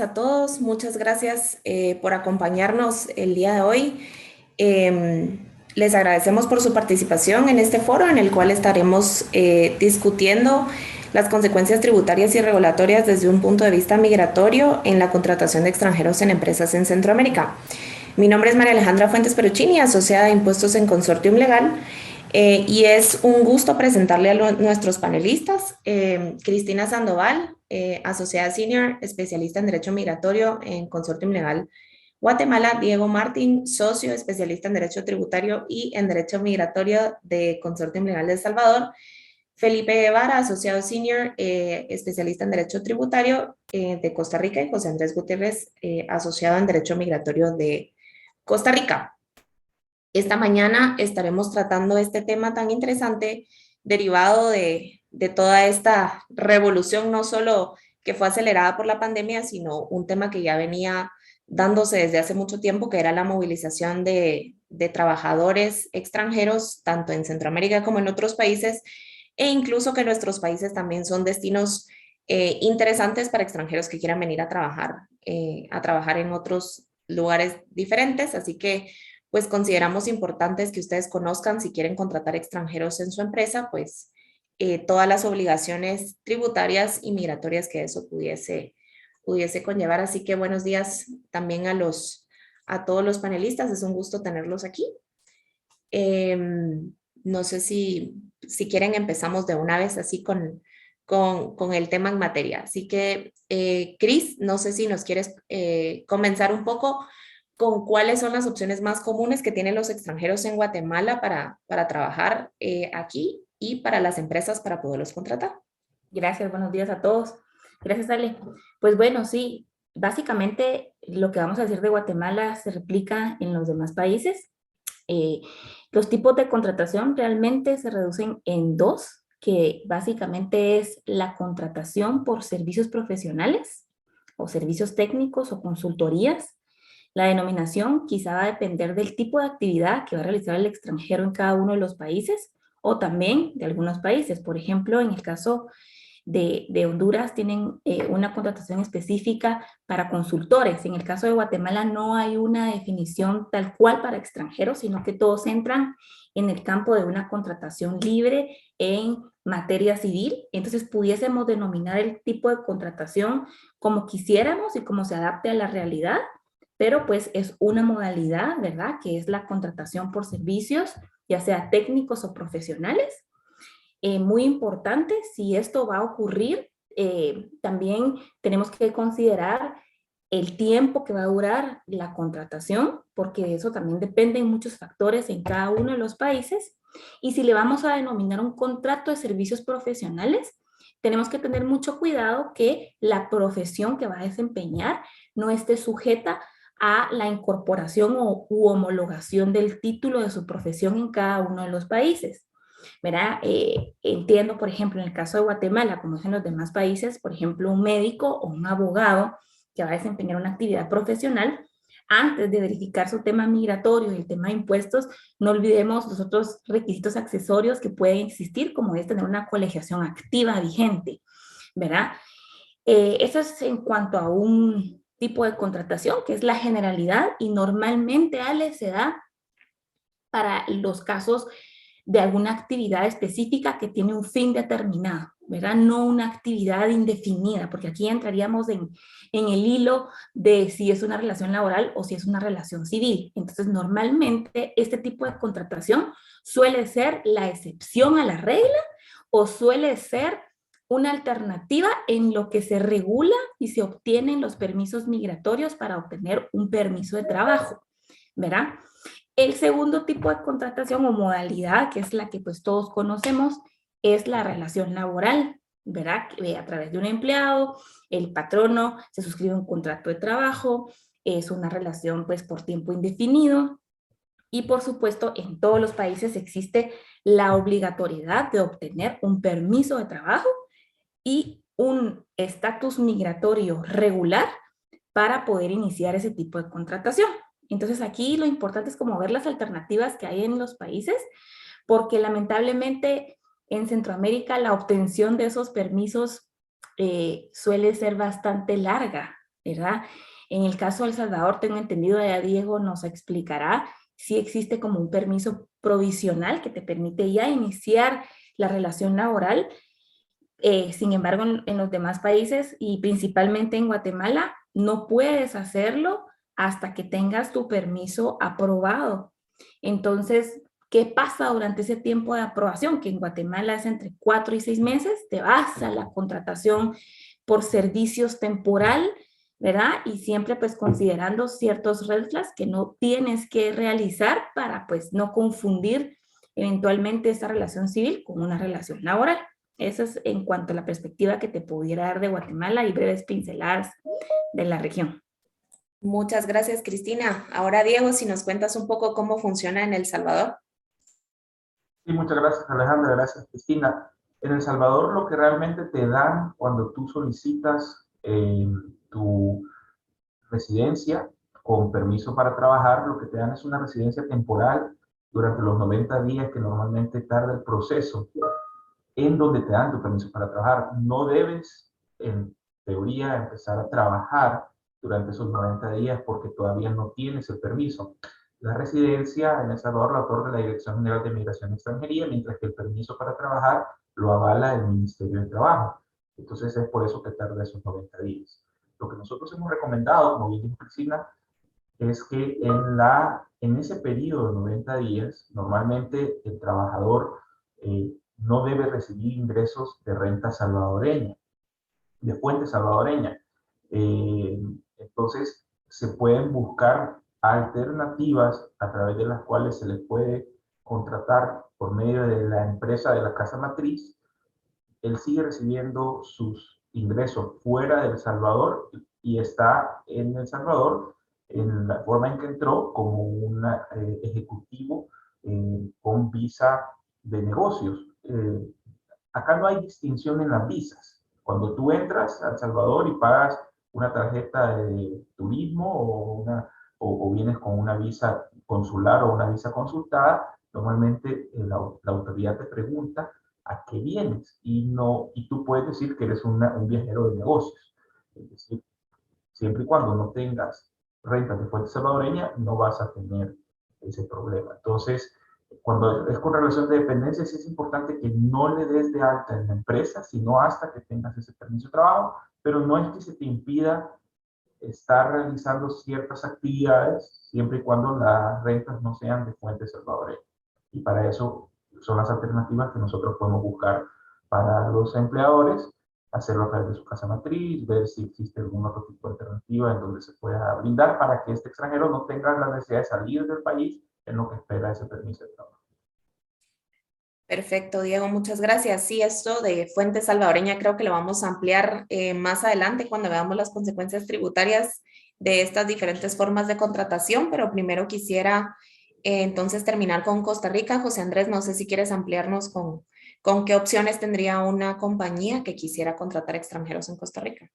A todos, muchas gracias por acompañarnos el día de hoy. Les agradecemos por su participación en este foro en el cual estaremos discutiendo las consecuencias tributarias y regulatorias desde un punto de vista migratorio en la contratación de extranjeros en empresas en Centroamérica. Mi nombre es María Alejandra Fuentes Peruchini, asociada de impuestos en Consortium Legal. Y es un gusto presentarle a nuestros panelistas. Cristina Sandoval, asociada senior, especialista en Derecho Migratorio en Consortium Legal Guatemala. Diego Martín, socio, especialista en Derecho Tributario y en Derecho Migratorio de Consortium Legal de El Salvador. Felipe Guevara, asociado senior, especialista en Derecho Tributario de Costa Rica. Y José Andrés Gutiérrez, asociado en Derecho Migratorio de Costa Rica. Esta mañana estaremos tratando este tema tan interesante derivado de toda esta revolución, no solo que fue acelerada por la pandemia, sino un tema que ya venía dándose desde hace mucho tiempo, que era la movilización de trabajadores extranjeros, tanto en Centroamérica como en otros países, e incluso que nuestros países también son destinos interesantes para extranjeros que quieran venir a trabajar en otros lugares diferentes. Así que pues consideramos importantes que ustedes conozcan si quieren contratar extranjeros en su empresa, pues todas las obligaciones tributarias y migratorias que eso pudiese conllevar. Así que buenos días también a todos los panelistas, es un gusto tenerlos aquí. Eh, no sé si quieren empezamos de una vez así con el tema en materia. Así que, Cris, no sé si nos quieres comenzar un poco con cuáles son las opciones más comunes que tienen los extranjeros en Guatemala para trabajar aquí y para las empresas para poderlos contratar. Gracias, buenos días a todos. Gracias, Ale. Pues bueno, sí, básicamente lo que vamos a decir de Guatemala se replica en los demás países. Eh, los tipos de contratación realmente se reducen en dos, que básicamente es la contratación por servicios profesionales o servicios técnicos o consultorías. La denominación quizá va a depender del tipo de actividad que va a realizar el extranjero en cada uno de los países o también de algunos países. Por ejemplo, en el caso de Honduras tienen una contratación específica para consultores. En el caso de Guatemala no hay una definición tal cual para extranjeros, sino que todos entran en el campo de una contratación libre en materia civil. Entonces pudiésemos denominar el tipo de contratación como quisiéramos y como se adapte a la realidad, pero pues es una modalidad, ¿verdad? Que es la contratación por servicios, ya sea técnicos o profesionales. Muy importante, si esto va a ocurrir, también tenemos que considerar el tiempo que va a durar la contratación, porque de eso también dependen muchos factores en cada uno de los países. Y si le vamos a denominar un contrato de servicios profesionales, tenemos que tener mucho cuidado que la profesión que va a desempeñar no esté sujeta a la incorporación u homologación del título de su profesión en cada uno de los países. ¿Verdad? Entiendo, por ejemplo, en el caso de Guatemala, como es en los demás países, por ejemplo, un médico o un abogado que va a desempeñar una actividad profesional, antes de verificar su tema migratorio y el tema de impuestos, no olvidemos los otros requisitos accesorios que pueden existir, como es tener una colegiación activa vigente, ¿verdad? Eso es en cuanto a un tipo de contratación, que es la generalidad, y normalmente, Ale, se da para los casos de alguna actividad específica que tiene un fin determinado, ¿verdad? No una actividad indefinida, porque aquí entraríamos en el hilo de si es una relación laboral o si es una relación civil. Entonces, normalmente este tipo de contratación suele ser la excepción a la regla o suele ser una alternativa en lo que se regula y se obtienen los permisos migratorios para obtener un permiso de trabajo, ¿verdad? El segundo tipo de contratación o modalidad, que es la que pues todos conocemos, es la relación laboral, ¿verdad? A través de un empleado, el patrono se suscribe un contrato de trabajo, es una relación pues por tiempo indefinido y por supuesto en todos los países existe la obligatoriedad de obtener un permiso de trabajo y un estatus migratorio regular para poder iniciar ese tipo de contratación. Entonces aquí lo importante es como ver las alternativas que hay en los países, porque lamentablemente en Centroamérica la obtención de esos permisos suele ser bastante larga, ¿verdad? En el caso de El Salvador, tengo entendido, ya Diego nos explicará si existe como un permiso provisional que te permite ya iniciar la relación laboral. Sin embargo, en los demás países y principalmente en Guatemala, no puedes hacerlo hasta que tengas tu permiso aprobado. Entonces, ¿qué pasa durante ese tiempo de aprobación? Que en Guatemala es entre 4 y 6 meses, te vas a la contratación por servicios temporal, ¿verdad? Y siempre pues considerando ciertos red flags que no tienes que realizar para pues no confundir eventualmente esta relación civil con una relación laboral. Eso es en cuanto a la perspectiva que te pudiera dar de Guatemala y breves pinceladas de la región. Muchas gracias, Cristina. Ahora, Diego, si nos cuentas un poco cómo funciona en El Salvador. Sí, muchas gracias, Alejandra. Gracias, Cristina. En El Salvador, lo que realmente te dan cuando tú solicitas tu residencia con permiso para trabajar, lo que te dan es una residencia temporal durante los 90 días que normalmente tarda el proceso en donde te dan tu permiso para trabajar. No debes, en teoría, empezar a trabajar durante esos 90 días porque todavía no tienes el permiso. La residencia en El Salvador la otorga la Dirección General de Migración y Extranjería, mientras que el permiso para trabajar lo avala el Ministerio de Trabajo. Entonces es por eso que tarda esos 90 días. Lo que nosotros hemos recomendado, como bien dijo Cristina, es que en ese periodo de 90 días, normalmente el trabajador no debe recibir ingresos de renta salvadoreña, de fuente salvadoreña. Eh, entonces, se pueden buscar alternativas a través de las cuales se les puede contratar por medio de la empresa de la casa matriz. Él sigue recibiendo sus ingresos fuera de El Salvador y está en El Salvador en la forma en que entró como un ejecutivo con visa de negocios. Acá no hay distinción en las visas. Cuando tú entras a El Salvador y pagas una tarjeta de turismo o vienes con una visa consular o una visa consultada, normalmente la autoridad te pregunta a qué vienes y tú puedes decir que eres un viajero de negocios. Es decir, siempre y cuando no tengas rentas de fuente salvadoreña, no vas a tener ese problema. Entonces, cuando es con relación de dependencia, sí es importante que no le des de alta en la empresa, sino hasta que tengas ese permiso de trabajo, pero no es que se te impida estar realizando ciertas actividades siempre y cuando las rentas no sean de fuente salvadoreña. Y para eso son las alternativas que nosotros podemos buscar para los empleadores, hacerlo a través de su casa matriz, ver si existe algún otro tipo de alternativa en donde se pueda brindar para que este extranjero no tenga la necesidad de salir del país en lo que espera ese permiso de trabajo. Perfecto, Diego, muchas gracias. Sí, esto de fuente salvadoreña creo que lo vamos a ampliar más adelante cuando veamos las consecuencias tributarias de estas diferentes formas de contratación, pero primero quisiera entonces terminar con Costa Rica. José Andrés, no sé si quieres ampliarnos con qué opciones tendría una compañía que quisiera contratar extranjeros en Costa Rica.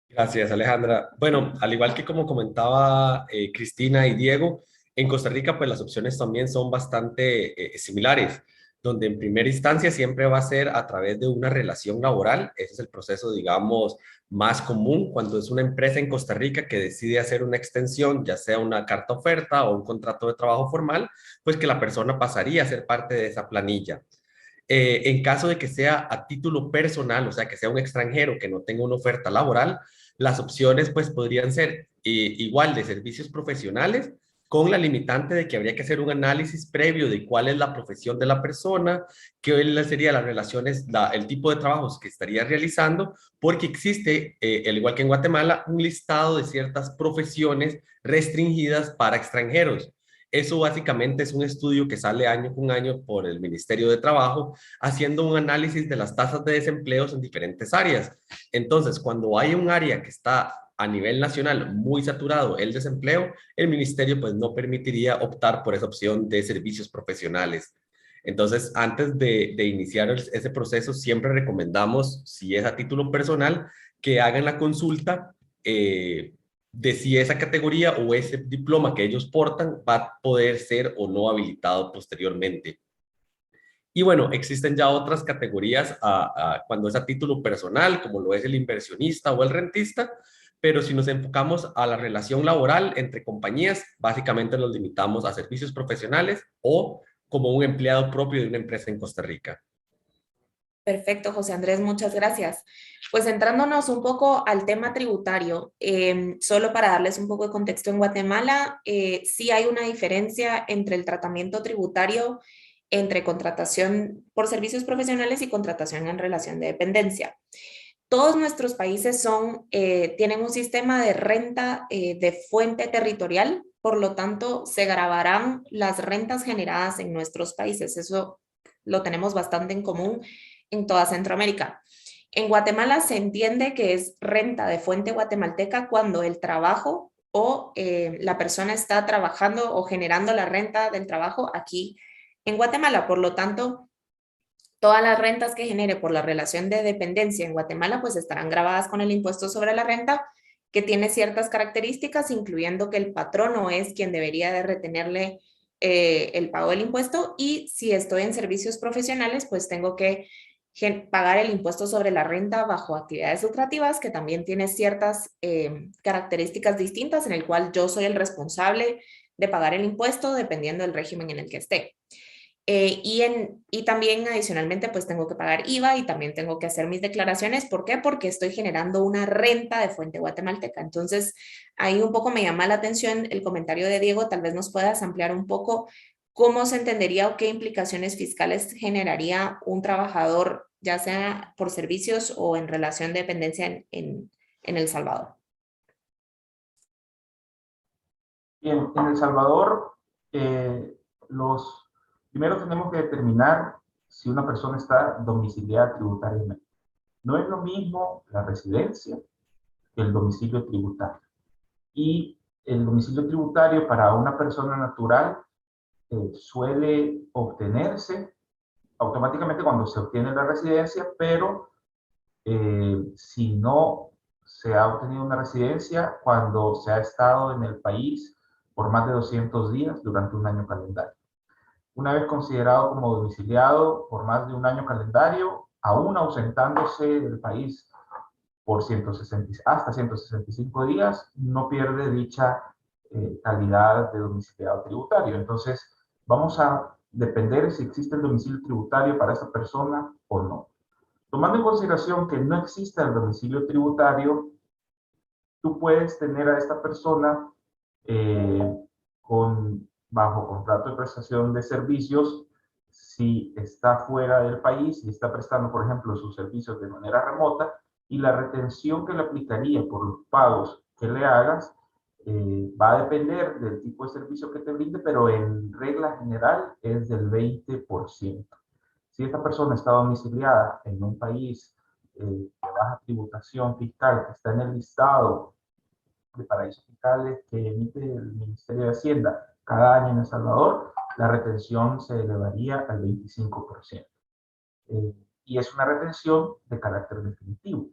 Gracias, Alejandra. Bueno, al igual que como comentaba Cristina y Diego, en Costa Rica pues las opciones también son bastante similares, donde en primera instancia siempre va a ser a través de una relación laboral. Ese es el proceso, digamos, más común cuando es una empresa en Costa Rica que decide hacer una extensión, ya sea una carta oferta o un contrato de trabajo formal, pues que la persona pasaría a ser parte de esa planilla. En caso de que sea a título personal, o sea, que sea un extranjero que no tenga una oferta laboral, las opciones pues podrían ser igual de servicios profesionales, con la limitante de que habría que hacer un análisis previo de cuál es la profesión de la persona, qué serían las relaciones, el tipo de trabajos que estaría realizando, porque existe, al igual que en Guatemala, un listado de ciertas profesiones restringidas para extranjeros. Eso básicamente es un estudio que sale año con año por el Ministerio de Trabajo, haciendo un análisis de las tasas de desempleo en diferentes áreas. Entonces, cuando hay un área que está a nivel nacional muy saturado el desempleo, el ministerio pues no permitiría optar por esa opción de servicios profesionales. Entonces, antes de iniciar ese proceso, siempre recomendamos, si es a título personal, que hagan la consulta de si esa categoría o ese diploma que ellos portan va a poder ser o no habilitado posteriormente. Y bueno, existen ya otras categorías cuando es a título personal, como lo es el inversionista o el rentista, pero si nos enfocamos a la relación laboral entre compañías, básicamente nos limitamos a servicios profesionales o como un empleado propio de una empresa en Costa Rica. Perfecto, José Andrés, muchas gracias. Pues entrándonos un poco al tema tributario, solo para darles un poco de contexto, en Guatemala sí hay una diferencia entre el tratamiento tributario entre contratación por servicios profesionales y contratación en relación de dependencia. Todos nuestros países tienen un sistema de renta de fuente territorial, por lo tanto, se gravarán las rentas generadas en nuestros países. Eso lo tenemos bastante en común en toda Centroamérica. En Guatemala se entiende que es renta de fuente guatemalteca cuando el trabajo o la persona está trabajando o generando la renta del trabajo aquí en Guatemala. Por lo tanto, todas las rentas que genere por la relación de dependencia en Guatemala pues estarán gravadas con el impuesto sobre la renta, que tiene ciertas características, incluyendo que el patrono es quien debería de retenerle el pago del impuesto, y si estoy en servicios profesionales pues tengo que pagar el impuesto sobre la renta bajo actividades lucrativas, que también tiene ciertas características distintas, en el cual yo soy el responsable de pagar el impuesto dependiendo del régimen en el que esté. Y también adicionalmente pues tengo que pagar IVA y también tengo que hacer mis declaraciones. ¿Por qué? Porque estoy generando una renta de fuente guatemalteca. Entonces ahí un poco me llama la atención el comentario de Diego. Tal vez nos puedas ampliar un poco cómo se entendería o qué implicaciones fiscales generaría un trabajador, ya sea por servicios o en relación de dependencia en El Salvador. Bien, en El Salvador, primero tenemos que determinar si una persona está domiciliada tributariamente. No es lo mismo la residencia que el domicilio tributario. Y el domicilio tributario para una persona natural suele obtenerse automáticamente cuando se obtiene la residencia, pero si no se ha obtenido una residencia, cuando se ha estado en el país por más de 200 días durante un año calendario. Una vez considerado como domiciliado por más de un año calendario, aún ausentándose del país por hasta 165 días, no pierde dicha calidad de domiciliado tributario. Entonces, vamos a depender si existe el domicilio tributario para esa persona o no. Tomando en consideración que no existe el domicilio tributario, tú puedes tener a esta persona bajo contrato de prestación de servicios si está fuera del país y está prestando, por ejemplo, sus servicios de manera remota, y la retención que le aplicaría por los pagos que le hagas va a depender del tipo de servicio que te brinde, pero en regla general es del 20%. Si esta persona está domiciliada en un país de baja tributación fiscal, que está en el listado de paraísos fiscales que emite el Ministerio de Hacienda cada año en El Salvador, la retención se elevaría al 25%. Y es una retención de carácter definitivo.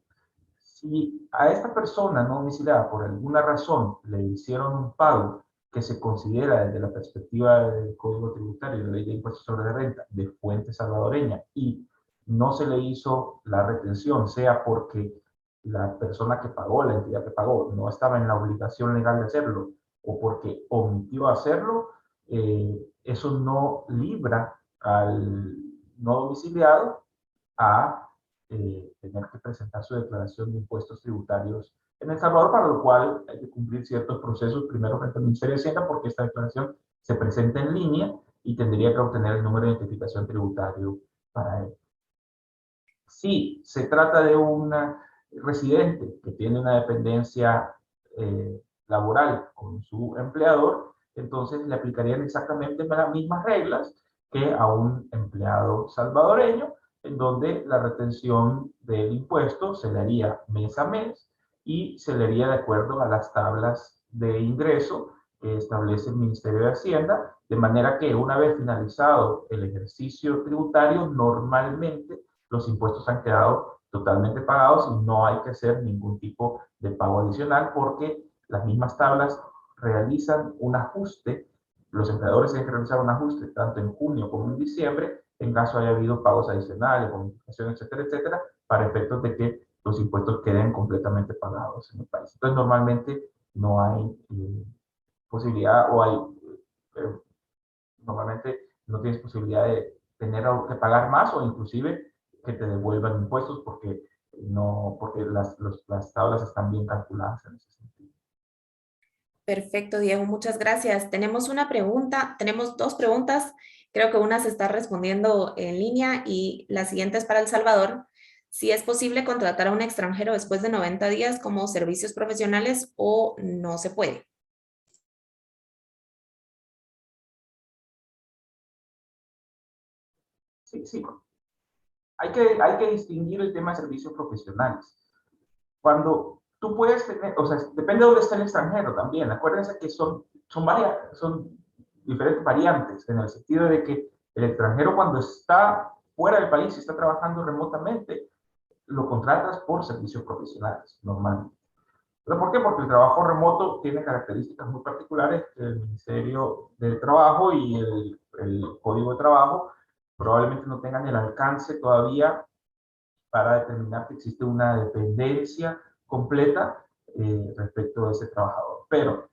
Si a esta persona no domiciliada por alguna razón le hicieron un pago que se considera desde la perspectiva del Código Tributario, de Ley de Impuestos sobre la Renta, de fuente salvadoreña, y no se le hizo la retención, sea porque la persona que pagó, la entidad que pagó, no estaba en la obligación legal de hacerlo, o porque omitió hacerlo, eso no libra al no domiciliado a tener que presentar su declaración de impuestos tributarios en El Salvador, para lo cual hay que cumplir ciertos procesos, primero frente al Ministerio de Hacienda, porque esta declaración se presenta en línea y tendría que obtener el número de identificación tributario para él. Si se trata de un residente que tiene una dependencia laboral con su empleador, entonces le aplicarían exactamente las mismas reglas que a un empleado salvadoreño, en donde la retención del impuesto se le haría mes a mes y se le haría de acuerdo a las tablas de ingreso que establece el Ministerio de Hacienda, de manera que una vez finalizado el ejercicio tributario, normalmente los impuestos han quedado totalmente pagados y no hay que hacer ningún tipo de pago adicional, porque las mismas tablas realizan un ajuste. Los empleadores tienen que realizar un ajuste tanto en junio como en diciembre, en caso haya habido pagos adicionales, bonificaciones, etcétera, etcétera, para efectos de que los impuestos queden completamente pagados en el país. Entonces, normalmente no hay posibilidad o hay, normalmente no tienes posibilidad de tener que pagar más o inclusive que te devuelvan impuestos porque no, porque las tablas están bien calculadas en ese sentido. Perfecto, Diego, muchas gracias. Tenemos una pregunta, tenemos dos preguntas. Creo que una se está respondiendo en línea y la siguiente es para El Salvador. Si es posible contratar a un extranjero después de 90 días como servicios profesionales o no se puede. Sí, sí. Hay que distinguir el tema de servicios profesionales. Cuando tú puedes tener, o sea, depende de dónde está el extranjero también. Acuérdense que son diferentes variantes, en el sentido de que el extranjero cuando está fuera del país y está trabajando remotamente, lo contratas por servicios profesionales, normalmente. ¿Pero por qué? Porque el trabajo remoto tiene características muy particulares que el Ministerio del Trabajo y el Código de Trabajo probablemente no tengan el alcance todavía para determinar que existe una dependencia completa respecto a ese trabajador. Pero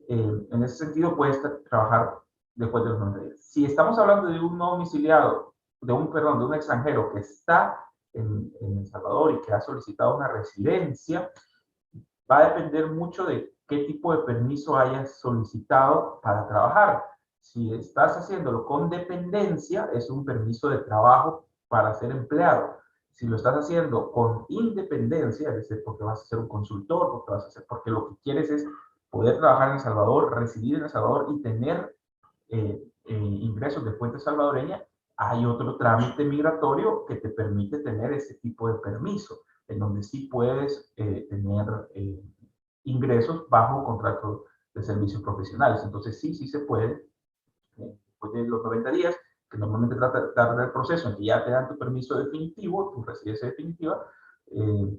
en ese sentido puedes trabajar después de los 90 días. Si estamos hablando de un no domiciliado, de un extranjero que está en El Salvador y que ha solicitado una residencia, va a depender mucho de qué tipo de permiso hayas solicitado para trabajar. Si estás haciéndolo con dependencia, es un permiso de trabajo para ser empleado. Si lo estás haciendo con independencia, es decir, porque vas a ser un consultor, porque lo que quieres es poder trabajar en El Salvador, residir en El Salvador y tener ingresos de fuente salvadoreña, hay otro trámite migratorio que te permite tener ese tipo de permiso, en donde sí puedes tener ingresos bajo contrato de servicios profesionales. Entonces sí se puede, después de los 90 días, que normalmente tarda el proceso en que ya te dan tu permiso definitivo, tu residencia definitiva,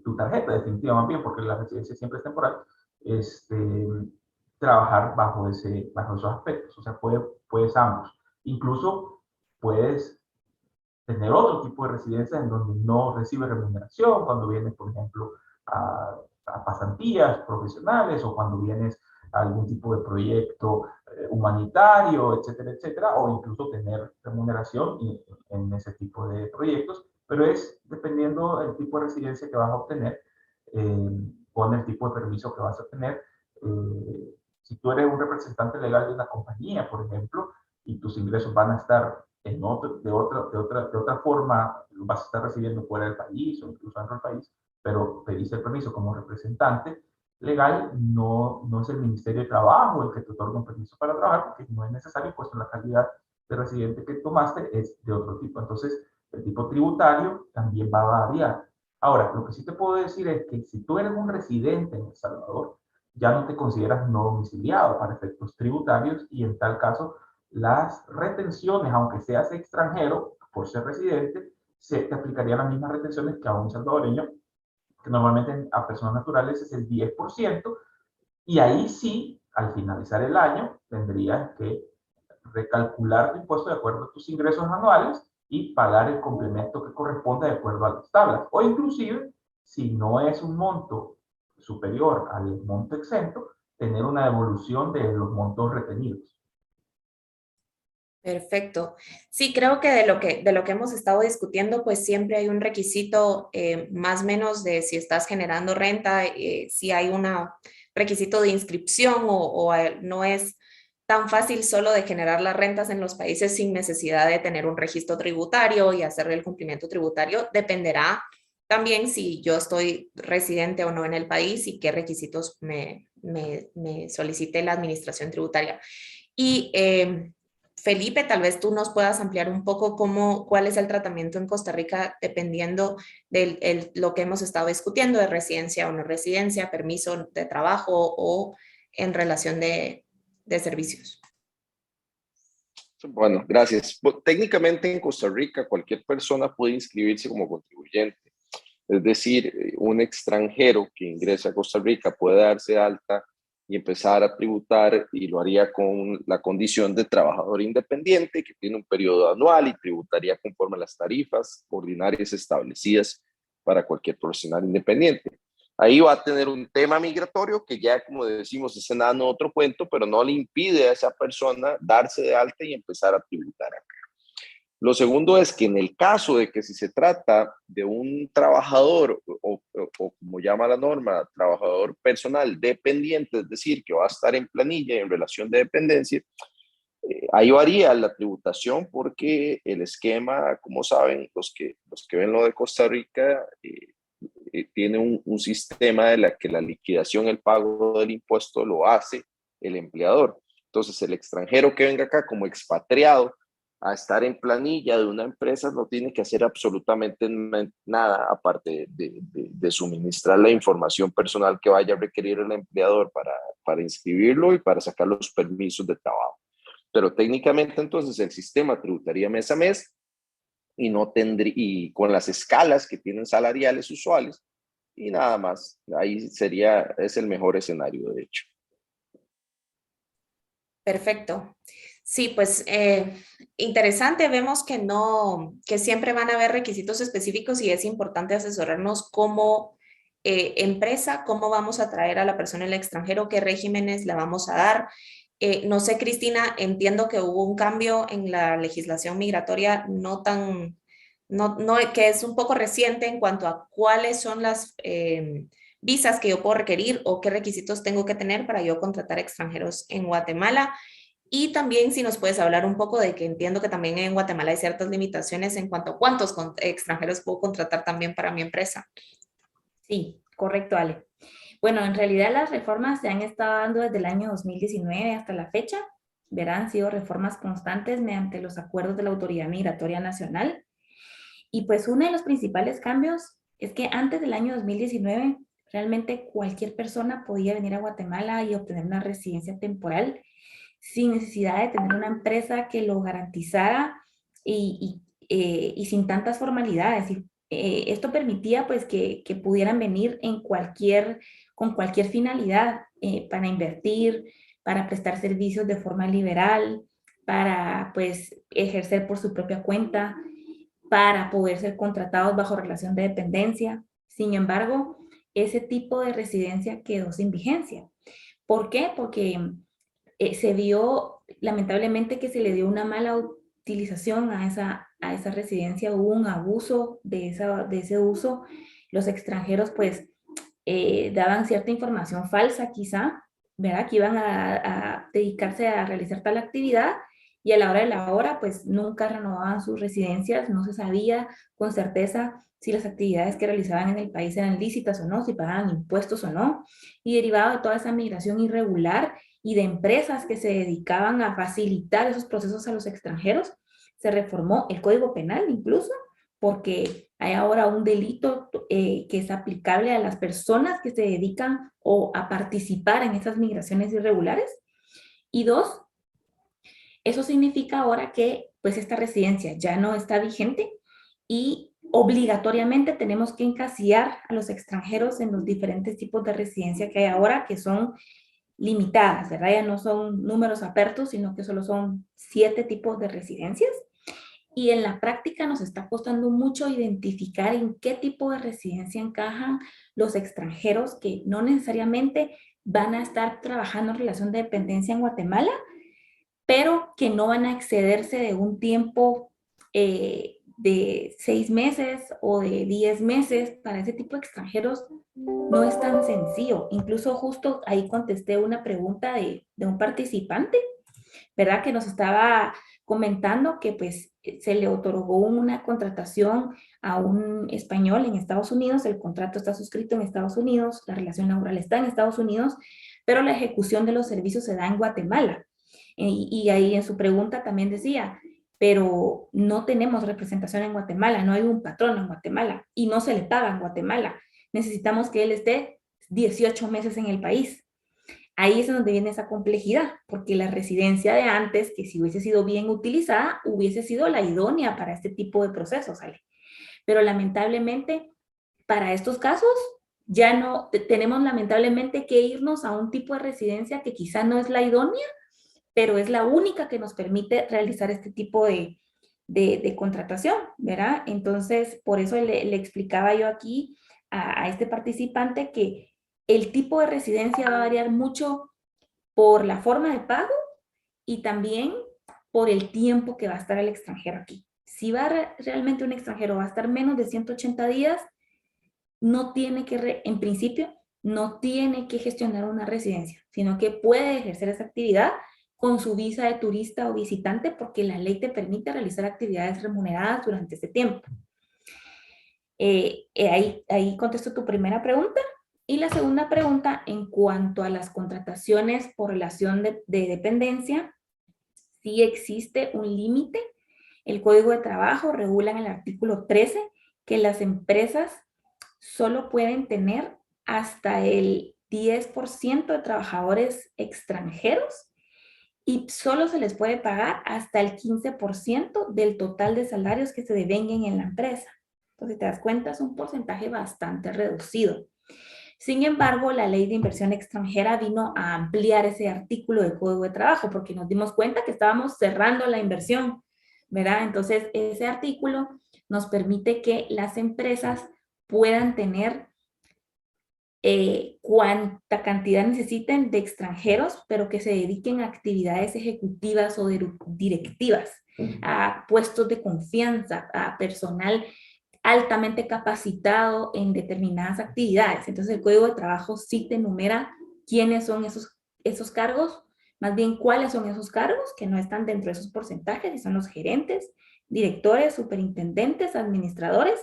tu tarjeta definitiva más bien, porque la residencia siempre es temporal, trabajar bajo esos aspectos. O sea, puedes ambos. Incluso puedes tener otro tipo de residencia en donde no recibes remuneración, cuando vienes, por ejemplo, a pasantías profesionales o cuando vienes a algún tipo de proyecto humanitario, etcétera, etcétera, o incluso tener remuneración en ese tipo de proyectos, pero es dependiendo del tipo de residencia que vas a obtener, con el tipo de permiso que vas a tener. Si tú eres un representante legal de una compañía, por ejemplo, y tus ingresos van a estar de otra forma, vas a estar recibiendo fuera del país o incluso dentro del país, pero pediste el permiso como representante legal, no es el Ministerio de Trabajo el que te otorga un permiso para trabajar, porque no es necesario, puesto la calidad de residente que tomaste es de otro tipo. Entonces, el tipo tributario también va a variar. Ahora, lo que sí te puedo decir es que si tú eres un residente en El Salvador, ya no te consideras no domiciliado para efectos tributarios y en tal caso las retenciones, aunque seas extranjero, por ser residente, te aplicarían las mismas retenciones que a un salvadoreño, que normalmente a personas naturales es el 10%, y ahí sí, al finalizar el año, tendrías que recalcular tu impuesto de acuerdo a tus ingresos anuales y pagar el complemento que corresponde de acuerdo a las tablas. O inclusive, si no es un monto superior al monto exento, tener una devolución de los montos retenidos. Perfecto. Sí, creo que de lo que hemos estado discutiendo, pues siempre hay un requisito más o menos de si estás generando renta, si hay un requisito de inscripción o no es tan fácil solo de generar las rentas en los países sin necesidad de tener un registro tributario y hacer el cumplimiento tributario. Dependerá también si yo estoy residente o no en el país y qué requisitos me solicite la administración tributaria. Y Felipe, tal vez tú nos puedas ampliar un poco cuál es el tratamiento en Costa Rica dependiendo de lo que hemos estado discutiendo, de residencia o no residencia, permiso de trabajo o en relación de servicios. Bueno, gracias. Técnicamente en Costa Rica cualquier persona puede inscribirse como contribuyente. Es decir, un extranjero que ingrese a Costa Rica puede darse de alta y empezar a tributar, y lo haría con la condición de trabajador independiente que tiene un periodo anual y tributaría conforme a las tarifas ordinarias establecidas para cualquier profesional independiente. Ahí va a tener un tema migratorio que ya, como decimos, es enano otro cuento, pero no le impide a esa persona darse de alta y empezar a tributar acá. Lo segundo es que en el caso de que si se trata de un trabajador o como llama la norma, trabajador personal dependiente, es decir, que va a estar en planilla en relación de dependencia, ahí varía la tributación porque el esquema, como saben, los que ven lo de Costa Rica, tiene un sistema de la que la liquidación, el pago del impuesto lo hace el empleador. Entonces, el extranjero que venga acá como expatriado a estar en planilla de una empresa no tiene que hacer absolutamente nada aparte de suministrar la información personal que vaya a requerir el empleador para inscribirlo y para sacar los permisos de trabajo. Pero técnicamente entonces el sistema tributaría mes a mes y no tendría, y con las escalas que tienen salariales usuales y nada más. Ahí es el mejor escenario, de hecho. Perfecto. Sí, pues interesante. Vemos que siempre van a haber requisitos específicos y es importante asesorarnos como empresa, cómo vamos a traer a la persona del extranjero, qué regímenes le vamos a dar. No sé, Cristina, entiendo que hubo un cambio en la legislación migratoria que es un poco reciente en cuanto a cuáles son las visas que yo puedo requerir o qué requisitos tengo que tener para yo contratar extranjeros en Guatemala. Y también si nos puedes hablar un poco de que entiendo que también en Guatemala hay ciertas limitaciones en cuanto a cuántos extranjeros puedo contratar también para mi empresa. Sí, correcto, Ale. Bueno, en realidad las reformas se han estado dando desde el año 2019 hasta la fecha. Verán, han sido reformas constantes mediante los acuerdos de la Autoridad Migratoria Nacional. Y pues uno de los principales cambios es que antes del año 2019 realmente cualquier persona podía venir a Guatemala y obtener una residencia temporal sin necesidad de tener una empresa que lo garantizara y sin tantas formalidades. Esto permitía pues que pudieran venir con cualquier finalidad para invertir, para prestar servicios de forma liberal, para pues ejercer por su propia cuenta, para poder ser contratados bajo relación de dependencia. Sin embargo, ese tipo de residencia quedó sin vigencia. ¿Por qué? Porque se vio lamentablemente que se le dio una mala utilización a esa residencia, hubo un abuso de ese uso. Los extranjeros pues daban cierta información falsa quizá, ¿verdad? Que iban a dedicarse a realizar tal actividad y a la hora de la hora pues nunca renovaban sus residencias, no se sabía con certeza si las actividades que realizaban en el país eran lícitas o no, si pagaban impuestos o no, y derivado de toda esa migración irregular y de empresas que se dedicaban a facilitar esos procesos a los extranjeros, se reformó el Código Penal incluso, porque hay ahora un delito que es aplicable a las personas que se dedican o a participar en esas migraciones irregulares. Y dos, eso significa ahora que pues esta residencia ya no está vigente y obligatoriamente tenemos que encasillar a los extranjeros en los diferentes tipos de residencia que hay ahora, que son limitadas, ¿verdad? Ya no son números apertos, sino que solo son 7 tipos de residencias. Y en la práctica nos está costando mucho identificar en qué tipo de residencia encajan los extranjeros que no necesariamente van a estar trabajando en relación de dependencia en Guatemala, pero que no van a excederse de un tiempo de 6 meses o de 10 meses. Para ese tipo de extranjeros no es tan sencillo. Incluso justo ahí contesté una pregunta de un participante, ¿verdad? Que nos estaba comentando que pues se le otorgó una contratación a un español en Estados Unidos, el contrato está suscrito en Estados Unidos, la relación laboral está en Estados Unidos, pero la ejecución de los servicios se da en Guatemala. Y ahí en su pregunta también decía, pero no tenemos representación en Guatemala, no hay un patrón en Guatemala y no se le paga en Guatemala. Necesitamos que él esté 18 meses en el país. Ahí es donde viene esa complejidad, porque la residencia de antes, que si hubiese sido bien utilizada, hubiese sido la idónea para este tipo de procesos, ¿sale? Pero lamentablemente, para estos casos, ya no tenemos lamentablemente que irnos a un tipo de residencia que quizá no es la idónea, pero es la única que nos permite realizar este tipo de de contratación, ¿verdad? Entonces, por eso le explicaba yo aquí a este participante que el tipo de residencia va a variar mucho por la forma de pago y también por el tiempo que va a estar el extranjero aquí. Si realmente un extranjero va a estar menos de 180 días, no tiene que, en principio, no tiene que gestionar una residencia, sino que puede ejercer esa actividad con su visa de turista o visitante porque la ley te permite realizar actividades remuneradas durante ese tiempo. Ahí contesto tu primera pregunta. Y la segunda pregunta, en cuanto a las contrataciones por relación de dependencia, sí existe un límite. El Código de Trabajo regula en el artículo 13 que las empresas solo pueden tener hasta el 10% de trabajadores extranjeros y solo se les puede pagar hasta el 15% del total de salarios que se devenguen en la empresa. Entonces, te das cuenta, es un porcentaje bastante reducido. Sin embargo, la ley de inversión extranjera vino a ampliar ese artículo del Código de Trabajo porque nos dimos cuenta que estábamos cerrando la inversión, ¿verdad? Entonces, ese artículo nos permite que las empresas puedan tener cuánta cantidad necesiten de extranjeros, pero que se dediquen a actividades ejecutivas o directivas, a puestos de confianza, a personal altamente capacitado en determinadas actividades. Entonces el Código de Trabajo sí te enumera quiénes son esos cargos, más bien cuáles son esos cargos que no están dentro de esos porcentajes, y son los gerentes, directores, superintendentes, administradores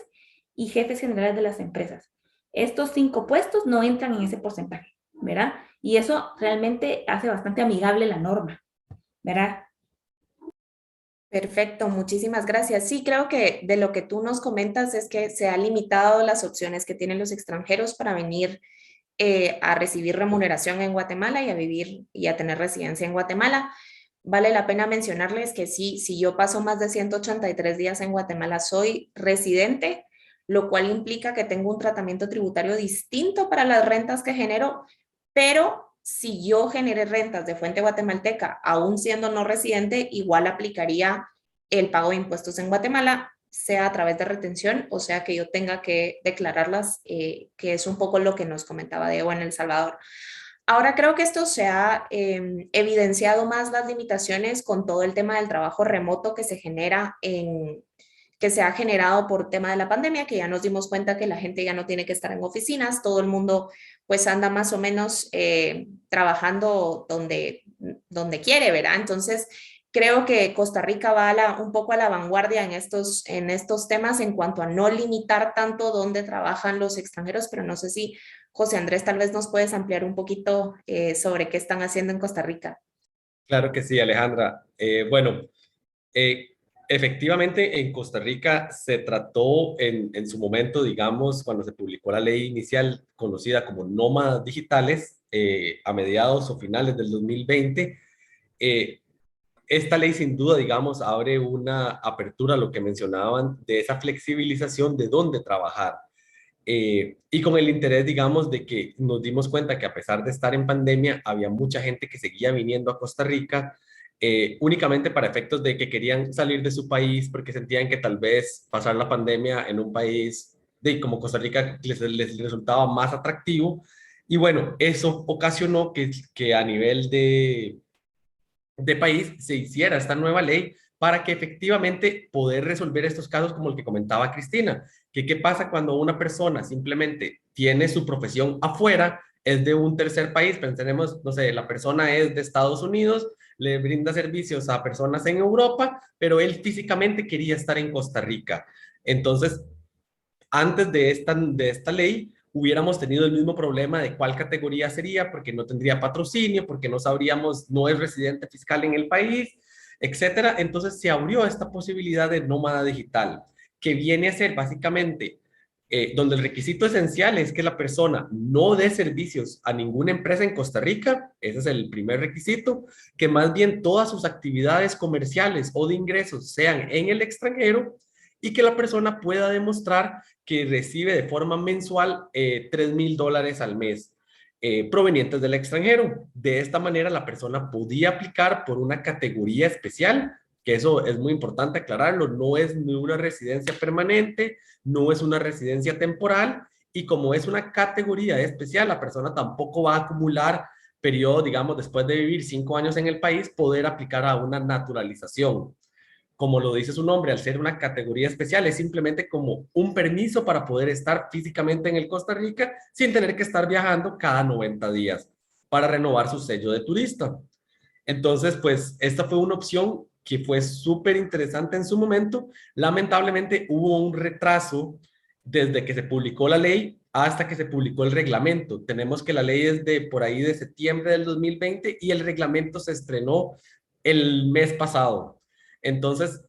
y jefes generales de las empresas. Estos 5 puestos no entran en ese porcentaje, ¿verdad? Y eso realmente hace bastante amigable la norma, ¿verdad? Perfecto, muchísimas gracias. Sí, creo que de lo que tú nos comentas es que se ha limitado las opciones que tienen los extranjeros para venir a recibir remuneración en Guatemala y a vivir y a tener residencia en Guatemala. Vale la pena mencionarles que sí, si yo paso más de 183 días en Guatemala, soy residente, lo cual implica que tengo un tratamiento tributario distinto para las rentas que genero, pero si yo generé rentas de fuente guatemalteca, aún siendo no residente, igual aplicaría el pago de impuestos en Guatemala, sea a través de retención o sea que yo tenga que declararlas, que es un poco lo que nos comentaba Diego en El Salvador. Ahora creo que esto se ha evidenciado más las limitaciones con todo el tema del trabajo remoto que se genera que se ha generado por tema de la pandemia, que ya nos dimos cuenta que la gente ya no tiene que estar en oficinas, todo el mundo pues anda más o menos trabajando donde quiere, ¿verdad? Entonces, creo que Costa Rica va un poco a la vanguardia en estos temas en cuanto a no limitar tanto dónde trabajan los extranjeros, pero no sé si José Andrés tal vez nos puedes ampliar un poquito sobre qué están haciendo en Costa Rica. Claro que sí, Alejandra. Bueno, efectivamente en Costa Rica se trató en su momento, digamos, cuando se publicó la ley inicial conocida como nómadas digitales, a mediados o finales del 2020. Esta ley sin duda, digamos, abre una apertura a lo que mencionaban de esa flexibilización de dónde trabajar. Y con el interés, digamos, de que nos dimos cuenta que a pesar de estar en pandemia, había mucha gente que seguía viniendo a Costa Rica únicamente para efectos de que querían salir de su país porque sentían que tal vez pasar la pandemia en un país como Costa Rica les resultaba más atractivo. Y bueno, eso ocasionó que a nivel de país se hiciera esta nueva ley para que efectivamente poder resolver estos casos como el que comentaba Cristina, que qué pasa cuando una persona simplemente tiene su profesión afuera, es de un tercer país, pensemos, no sé, la persona es de Estados Unidos, le brinda servicios a personas en Europa, pero él físicamente quería estar en Costa Rica. Entonces, antes de esta ley, hubiéramos tenido el mismo problema de cuál categoría sería, porque no tendría patrocinio, porque no sabríamos, no es residente fiscal en el país, etcétera. Entonces se abrió esta posibilidad de nómada digital, que viene a ser básicamente donde el requisito esencial es que la persona no dé servicios a ninguna empresa en Costa Rica, ese es el primer requisito, que más bien todas sus actividades comerciales o de ingresos sean en el extranjero y que la persona pueda demostrar que recibe de forma mensual $3,000 al mes provenientes del extranjero. De esta manera la persona podía aplicar por una categoría especial que eso es muy importante aclararlo, no es ni una residencia permanente, no es una residencia temporal, y como es una categoría especial, la persona tampoco va a acumular periodo, digamos, después de vivir 5 años en el país, poder aplicar a una naturalización. Como lo dice su nombre, al ser una categoría especial, es simplemente como un permiso para poder estar físicamente en el Costa Rica sin tener que estar viajando cada 90 días para renovar su sello de turista. Entonces, pues esta fue una opción que fue súper interesante en su momento. Lamentablemente hubo un retraso desde que se publicó la ley hasta que se publicó el reglamento. Tenemos que la ley es de por ahí de septiembre del 2020 y el reglamento se estrenó el mes pasado. Entonces,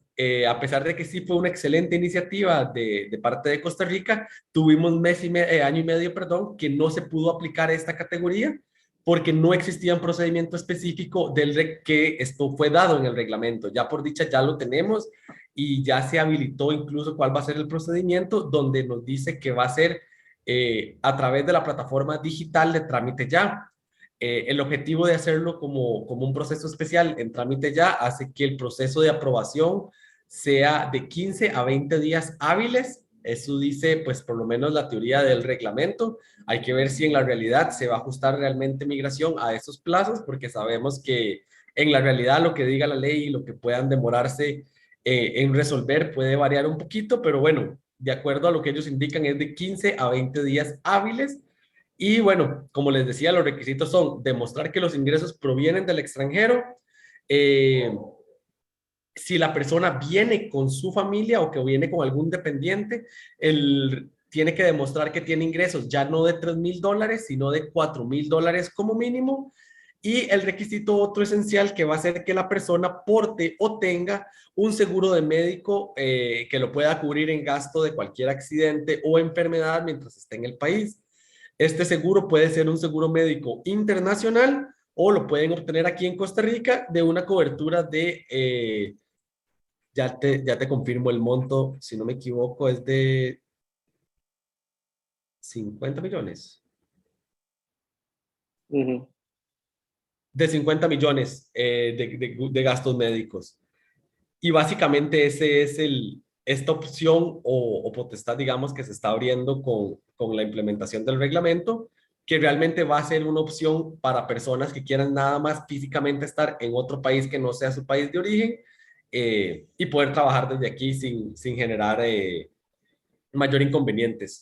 a pesar de que sí fue una excelente iniciativa de parte de Costa Rica, tuvimos año y medio, perdón, que no se pudo aplicar esta categoría porque no existía un procedimiento específico que esto fue dado en el reglamento. Ya por dicha ya lo tenemos y ya se habilitó incluso cuál va a ser el procedimiento, donde nos dice que va a ser a través de la plataforma digital de Trámite Ya. El objetivo de hacerlo como un proceso especial en Trámite Ya hace que el proceso de aprobación sea de 15 a 20 días hábiles. Eso dice, pues, por lo menos la teoría del reglamento. Hay que ver si en la realidad se va a ajustar realmente migración a esos plazos, porque sabemos que en la realidad lo que diga la ley y lo que puedan demorarse en resolver puede variar un poquito, pero bueno, de acuerdo a lo que ellos indican es de 15 a 20 días hábiles. Y bueno, como les decía, los requisitos son demostrar que los ingresos provienen del extranjero, eh, si la persona viene con su familia o que viene con algún dependiente, tiene que demostrar que tiene ingresos ya no de $3,000, sino de $4,000 como mínimo. Y el requisito otro esencial que va a ser que la persona porte o tenga un seguro de médico que lo pueda cubrir en gasto de cualquier accidente o enfermedad mientras esté en el país. Este seguro puede ser un seguro médico internacional o lo pueden obtener aquí en Costa Rica de una cobertura de ya te confirmo el monto, si no me equivoco, es de 50 millones. De 50 millones de gastos médicos. Y básicamente ese es esta opción o potestad, digamos, que se está abriendo con la implementación del reglamento, que realmente va a ser una opción para personas que quieran nada más físicamente estar en otro país que no sea su país de origen y poder trabajar desde aquí sin generar mayor inconvenientes.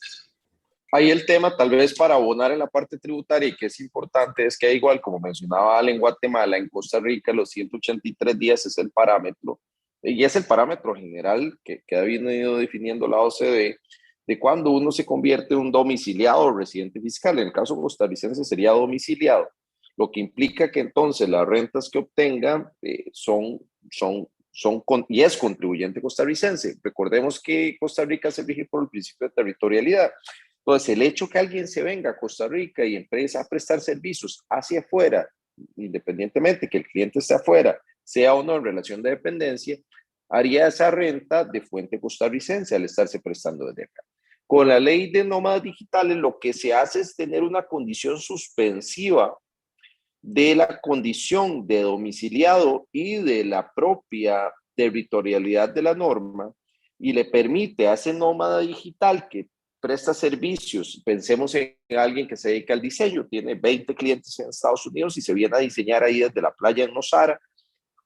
Ahí el tema, tal vez para abonar en la parte tributaria, y que es importante, es que igual, como mencionaba Ale, en Guatemala, en Costa Rica, los 183 días es el parámetro, y es el parámetro general que ha venido definiendo la OCDE, de cuando uno se convierte en un domiciliado o residente fiscal. En el caso costarricense sería domiciliado, lo que implica que entonces las rentas que obtenga y es contribuyente costarricense. Recordemos que Costa Rica se rige por el principio de territorialidad. Entonces, el hecho que alguien se venga a Costa Rica y empiece a prestar servicios hacia afuera, independientemente que el cliente esté afuera, sea o no en relación de dependencia, haría esa renta de fuente costarricense al estarse prestando desde acá. Con la ley de nómadas digitales, lo que se hace es tener una condición suspensiva de la condición de domiciliado y de la propia territorialidad de la norma, y le permite a ese nómada digital que presta servicios, pensemos en alguien que se dedica al diseño, tiene 20 clientes en Estados Unidos y se viene a diseñar ahí desde la playa en Nosara,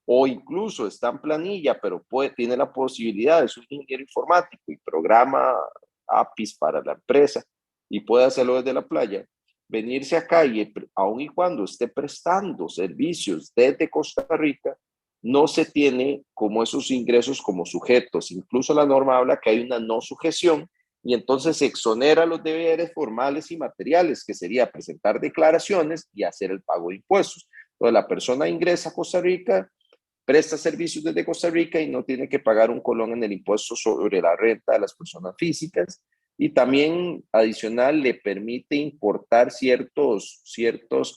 o incluso está en planilla, pero tiene la posibilidad, es un ingeniero informático y programa APIs para la empresa y puede hacerlo desde la playa, venirse acá y aun y cuando esté prestando servicios desde Costa Rica, no se tiene como esos ingresos como sujetos. Incluso la norma habla que hay una no sujeción y entonces se exonera los deberes formales y materiales, que sería presentar declaraciones y hacer el pago de impuestos. Entonces la persona ingresa a Costa Rica, presta servicios desde Costa Rica y no tiene que pagar un colón en el impuesto sobre la renta de las personas físicas. Y también adicional le permite importar ciertos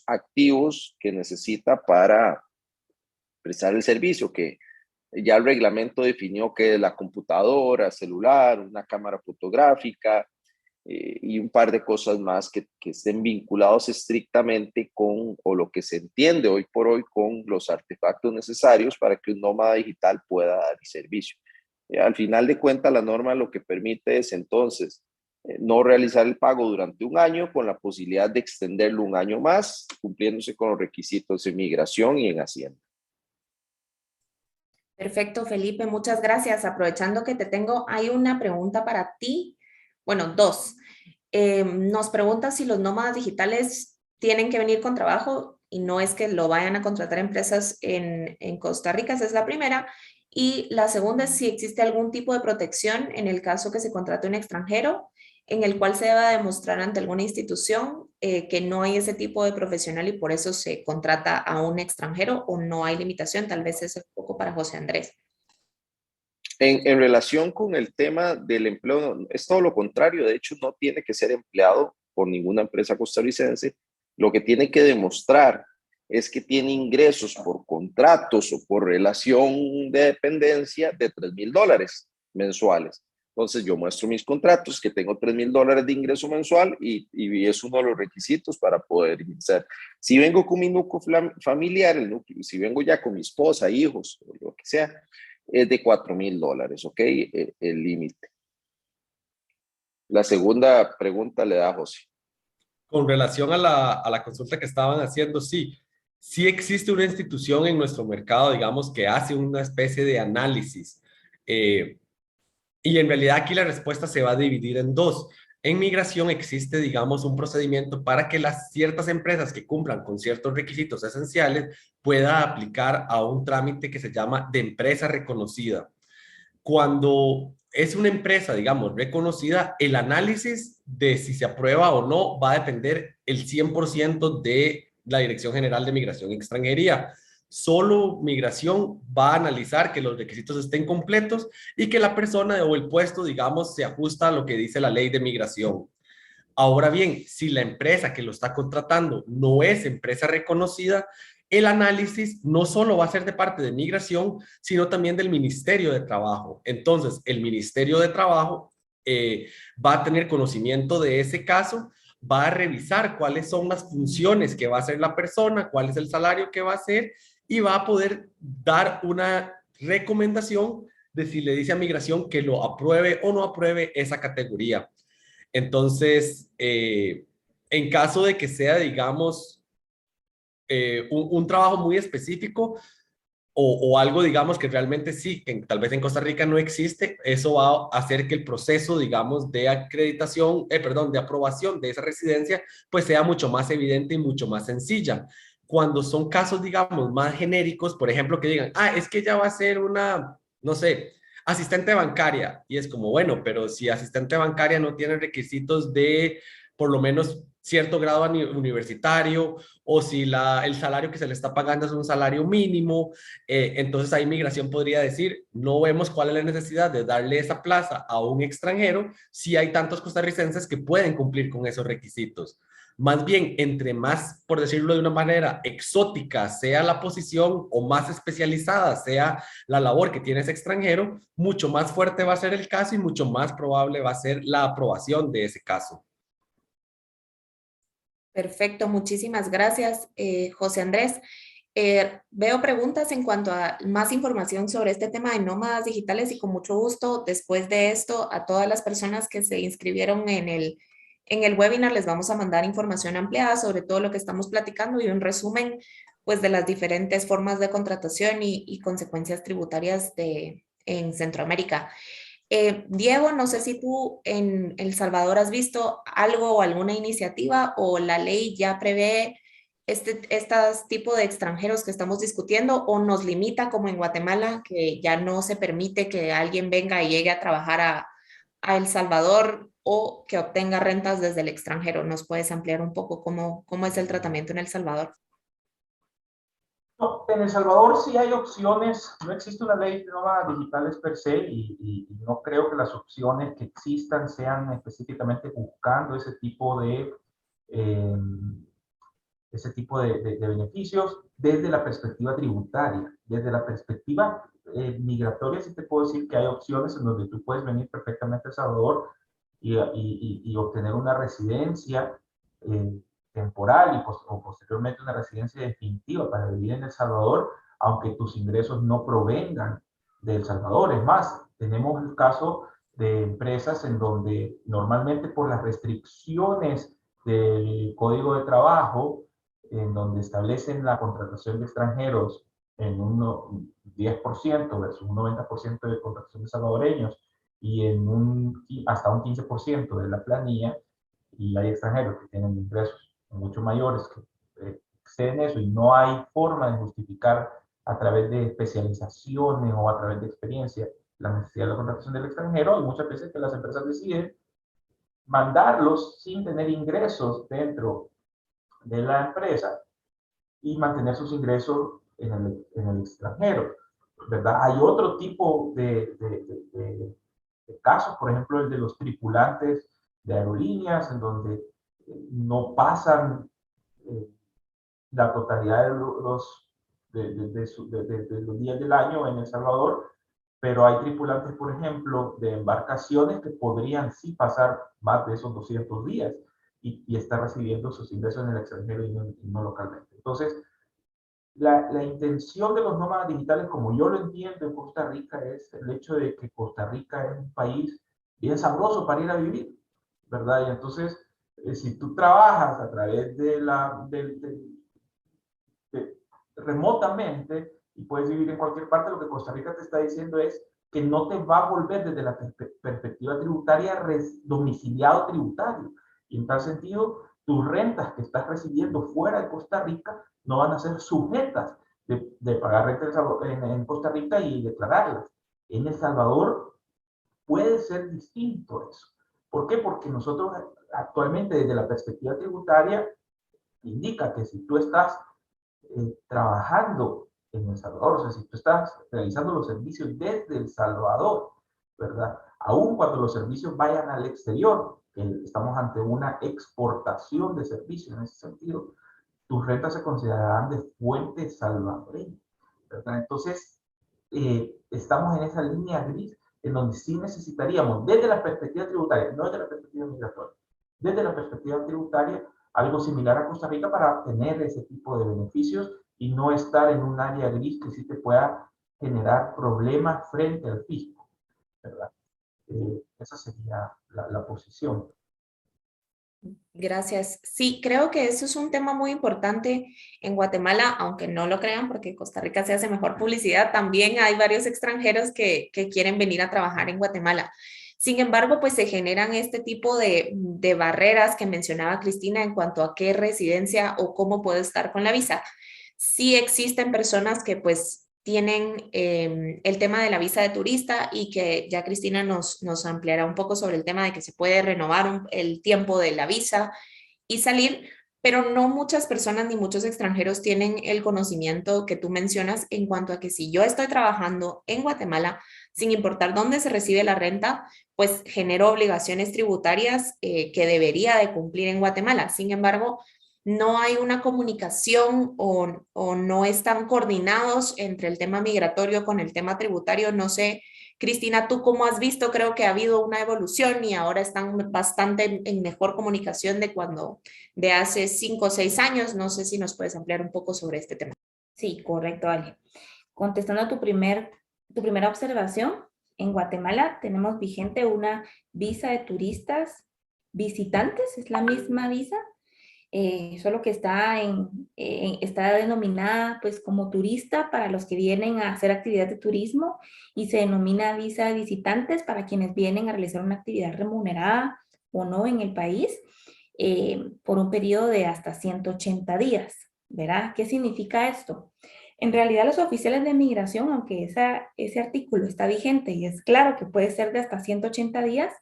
activos que necesita para prestar el servicio, que ya el reglamento definió que la computadora, celular, una cámara fotográfica, y un par de cosas más que estén vinculados estrictamente con, o lo que se entiende hoy por hoy, con los artefactos necesarios para que un nómada digital pueda dar servicio. Al final de cuentas, la norma lo que permite es entonces no realizar el pago durante un año con la posibilidad de extenderlo un año más, cumpliéndose con los requisitos de migración y en Hacienda. Perfecto, Felipe, muchas gracias. Aprovechando que te tengo, hay una pregunta para ti. Bueno, dos. Nos pregunta si los nómadas digitales tienen que venir con trabajo y no es que lo vayan a contratar empresas en Costa Rica, esa es la primera. Y la segunda es si existe algún tipo de protección en el caso que se contrate un extranjero, en el cual se deba demostrar ante alguna institución que no hay ese tipo de profesional y por eso se contrata a un extranjero, o no hay limitación. Tal vez es un poco para José Andrés. En relación con el tema del empleo, es todo lo contrario. De hecho, no tiene que ser empleado por ninguna empresa costarricense. Lo que tiene que demostrar es que tiene ingresos por contratos o por relación de dependencia de $3,000 mensuales. Entonces, yo muestro mis contratos, que tengo $3,000 de ingreso mensual y es uno de los requisitos para poder iniciar. Si vengo con mi núcleo familiar, si vengo ya con mi esposa, hijos, o lo que sea, es de $4,000, ¿ok? El límite. La segunda pregunta le da a José. Con relación a la consulta que estaban haciendo, sí existe una institución en nuestro mercado, digamos, que hace una especie de análisis. Y en realidad aquí la respuesta se va a dividir en dos. En migración existe, digamos, un procedimiento para que las ciertas empresas que cumplan con ciertos requisitos esenciales pueda aplicar a un trámite que se llama de empresa reconocida. Cuando es una empresa, digamos, reconocida, el análisis de si se aprueba o no va a depender el 100% de la Dirección General de Migración y Extranjería. Solo migración va a analizar que los requisitos estén completos y que la persona o el puesto, digamos, se ajusta a lo que dice la ley de migración. Ahora bien, si la empresa que lo está contratando no es empresa reconocida, el análisis no solo va a ser de parte de migración, sino también del Ministerio de Trabajo. Entonces, el Ministerio de Trabajo va a tener conocimiento de ese caso, va a revisar cuáles son las funciones que va a hacer la persona, cuál es el salario que va a hacer y va a poder dar una recomendación de si le dice a migración que lo apruebe o no apruebe esa categoría. Entonces, en caso de que sea, digamos, un trabajo muy específico o algo, digamos, que realmente sí, que tal vez en Costa Rica no existe, eso va a hacer que el proceso, digamos, de acreditación, de aprobación de esa residencia, pues sea mucho más evidente y mucho más sencilla. Cuando son casos, digamos, más genéricos, por ejemplo, que digan, es que ella va a ser una, no sé, asistente bancaria, y es como, bueno, pero si asistente bancaria no tiene requisitos de por lo menos cierto grado universitario, o si el salario que se le está pagando es un salario mínimo, entonces ahí migración podría decir, no vemos cuál es la necesidad de darle esa plaza a un extranjero si hay tantos costarricenses que pueden cumplir con esos requisitos. Más bien, entre más, por decirlo de una manera, exótica sea la posición o más especializada sea la labor que tiene ese extranjero, mucho más fuerte va a ser el caso y mucho más probable va a ser la aprobación de ese caso. Perfecto, muchísimas gracias, José Andrés. Veo preguntas en cuanto a más información sobre este tema de nómadas digitales y con mucho gusto, después de esto, a todas las personas que se inscribieron en el webinar les vamos a mandar información ampliada sobre todo lo que estamos platicando y un resumen pues de las diferentes formas de contratación y consecuencias tributarias en Centroamérica. Diego, no sé si tú en El Salvador has visto algo o alguna iniciativa o la ley ya prevé este tipo de extranjeros que estamos discutiendo o nos limita como en Guatemala, que ya no se permite que alguien venga y llegue a trabajar a El Salvador o que obtenga rentas desde el extranjero. ¿Nos puedes ampliar un poco cómo es el tratamiento en El Salvador? No, en El Salvador sí hay opciones, no existe una ley de nómadas digitales per se y no creo que las opciones que existan sean específicamente buscando ese tipo de beneficios desde la perspectiva tributaria. Desde la perspectiva migratoria sí te puedo decir que hay opciones en donde tú puedes venir perfectamente a El Salvador y obtener una residencia temporal o posteriormente una residencia definitiva para vivir en El Salvador, aunque tus ingresos no provengan de El Salvador. Es más, tenemos el caso de empresas en donde normalmente por las restricciones del Código de Trabajo, en donde establecen la contratación de extranjeros en un 10% versus un 90% de contratación de salvadoreños y hasta un 15% de la planilla, y hay extranjeros que tienen ingresos mucho mayores que exceden eso y no hay forma de justificar a través de especializaciones o a través de experiencia la necesidad de la contratación del extranjero, hay muchas veces que las empresas deciden mandarlos sin tener ingresos dentro de la empresa y mantener sus ingresos en el extranjero, ¿verdad? Hay otro tipo de casos, por ejemplo, el de los tripulantes de aerolíneas, en donde no pasan la totalidad de los días del año en El Salvador, pero hay tripulantes, por ejemplo, de embarcaciones que podrían sí pasar más de esos 200 días y estar recibiendo sus ingresos en el extranjero y no localmente. Entonces, la intención de los nómadas digitales, como yo lo entiendo en Costa Rica, es el hecho de que Costa Rica es un país bien sabroso para ir a vivir, ¿verdad? Y entonces, si tú trabajas a través remotamente y puedes vivir en cualquier parte, lo que Costa Rica te está diciendo es que no te va a volver desde la perspectiva tributaria domiciliado tributario. Y en tal sentido, tus rentas que estás recibiendo fuera de Costa Rica no van a ser sujetas de pagar renta en Costa Rica y declararlas. En El Salvador puede ser distinto eso. ¿Por qué? Porque nosotros actualmente desde la perspectiva tributaria indica que si tú estás trabajando en El Salvador, o sea, si tú estás realizando los servicios desde El Salvador, ¿verdad? Aun cuando los servicios vayan al exterior, que estamos ante una exportación de servicios en ese sentido, tus rentas se considerarán de fuente salvadoreña, ¿verdad? Entonces, estamos en esa línea gris en donde sí necesitaríamos, desde la perspectiva tributaria, no desde la perspectiva migratoria, desde la perspectiva tributaria, algo similar a Costa Rica para tener ese tipo de beneficios y no estar en un área gris que sí te pueda generar problemas frente al fisco, ¿verdad? Esa sería la posición. Gracias. Sí, creo que eso es un tema muy importante en Guatemala, aunque no lo crean, porque Costa Rica se hace mejor publicidad. También hay varios extranjeros que quieren venir a trabajar en Guatemala. Sin embargo, pues se generan este tipo de barreras que mencionaba Cristina en cuanto a qué residencia o cómo puedo estar con la visa. Sí existen personas que pues tienen el tema de la visa de turista y que ya Cristina nos ampliará un poco sobre el tema de que se puede renovar el tiempo de la visa y salir, pero no muchas personas ni muchos extranjeros tienen el conocimiento que tú mencionas en cuanto a que si yo estoy trabajando en Guatemala, sin importar dónde se recibe la renta, pues genero obligaciones tributarias que debería de cumplir en Guatemala. Sin embargo, no hay una comunicación o no están coordinados entre el tema migratorio con el tema tributario. No sé, Cristina, tú cómo has visto, creo que ha habido una evolución y ahora están bastante en mejor comunicación de hace 5 o 6 años. No sé si nos puedes ampliar un poco sobre este tema. Sí, correcto, Ale. Contestando a tu primera observación, en Guatemala tenemos vigente una visa de turistas visitantes, es la misma visa, solo que está denominada pues como turista para los que vienen a hacer actividad de turismo y se denomina visa de visitantes para quienes vienen a realizar una actividad remunerada o no en el país por un periodo de hasta 180 días, ¿verdad? ¿Qué significa esto? En realidad los oficiales de migración, aunque ese artículo está vigente y es claro que puede ser de hasta 180 días,